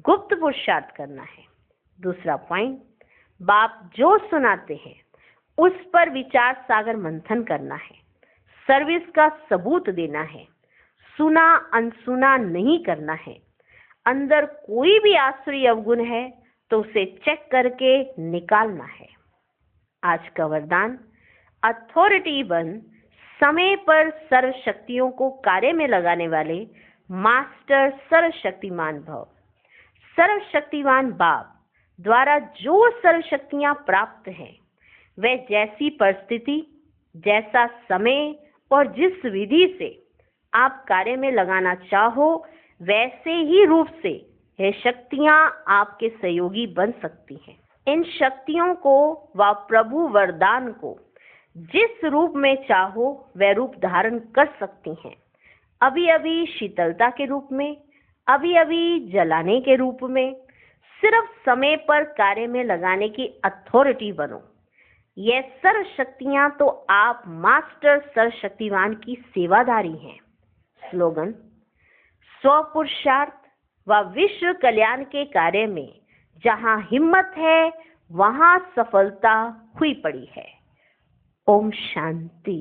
Speaker 1: गुप्त पुरुषार्थ करना है। दूसरा पॉइंट, बाप जो सुनाते हैं उस पर विचार सागर मंथन करना है, सर्विस का सबूत देना है, सुना अनसुना नहीं करना है। अंदर कोई भी आसुरी अवगुण है तो उसे चेक करके निकालना है। आज का वरदान, अथॉरिटी बन समय पर सर्व शक्तियों को कार्य में लगाने वाले मास्टर सर्वशक्तिमान भव। सर्वशक्तिमान बाप द्वारा जो सर्व शक्तियां प्राप्त हैं, वह जैसी परिस्थिति, जैसा समय और जिस विधि से आप कार्य में लगाना चाहो, वैसे ही रूप से यह शक्तियां आपके सहयोगी बन सकती हैं। इन शक्तियों को व प्रभु वरदान को जिस रूप में चाहो वह रूप धारण कर सकती हैं। अभी अभी शीतलता के रूप में, अभी अभी जलाने के रूप में, सिर्फ समय पर कार्य में लगाने की अथॉरिटी बनो। यह सर्व शक्तियां तो आप मास्टर सर्वशक्तिवान की सेवादारी हैं। स्लोगन, स्वपुरुषार्थ व विश्व कल्याण के कार्य में जहां हिम्मत है वहां सफलता हुई पड़ी है। ओम शांति।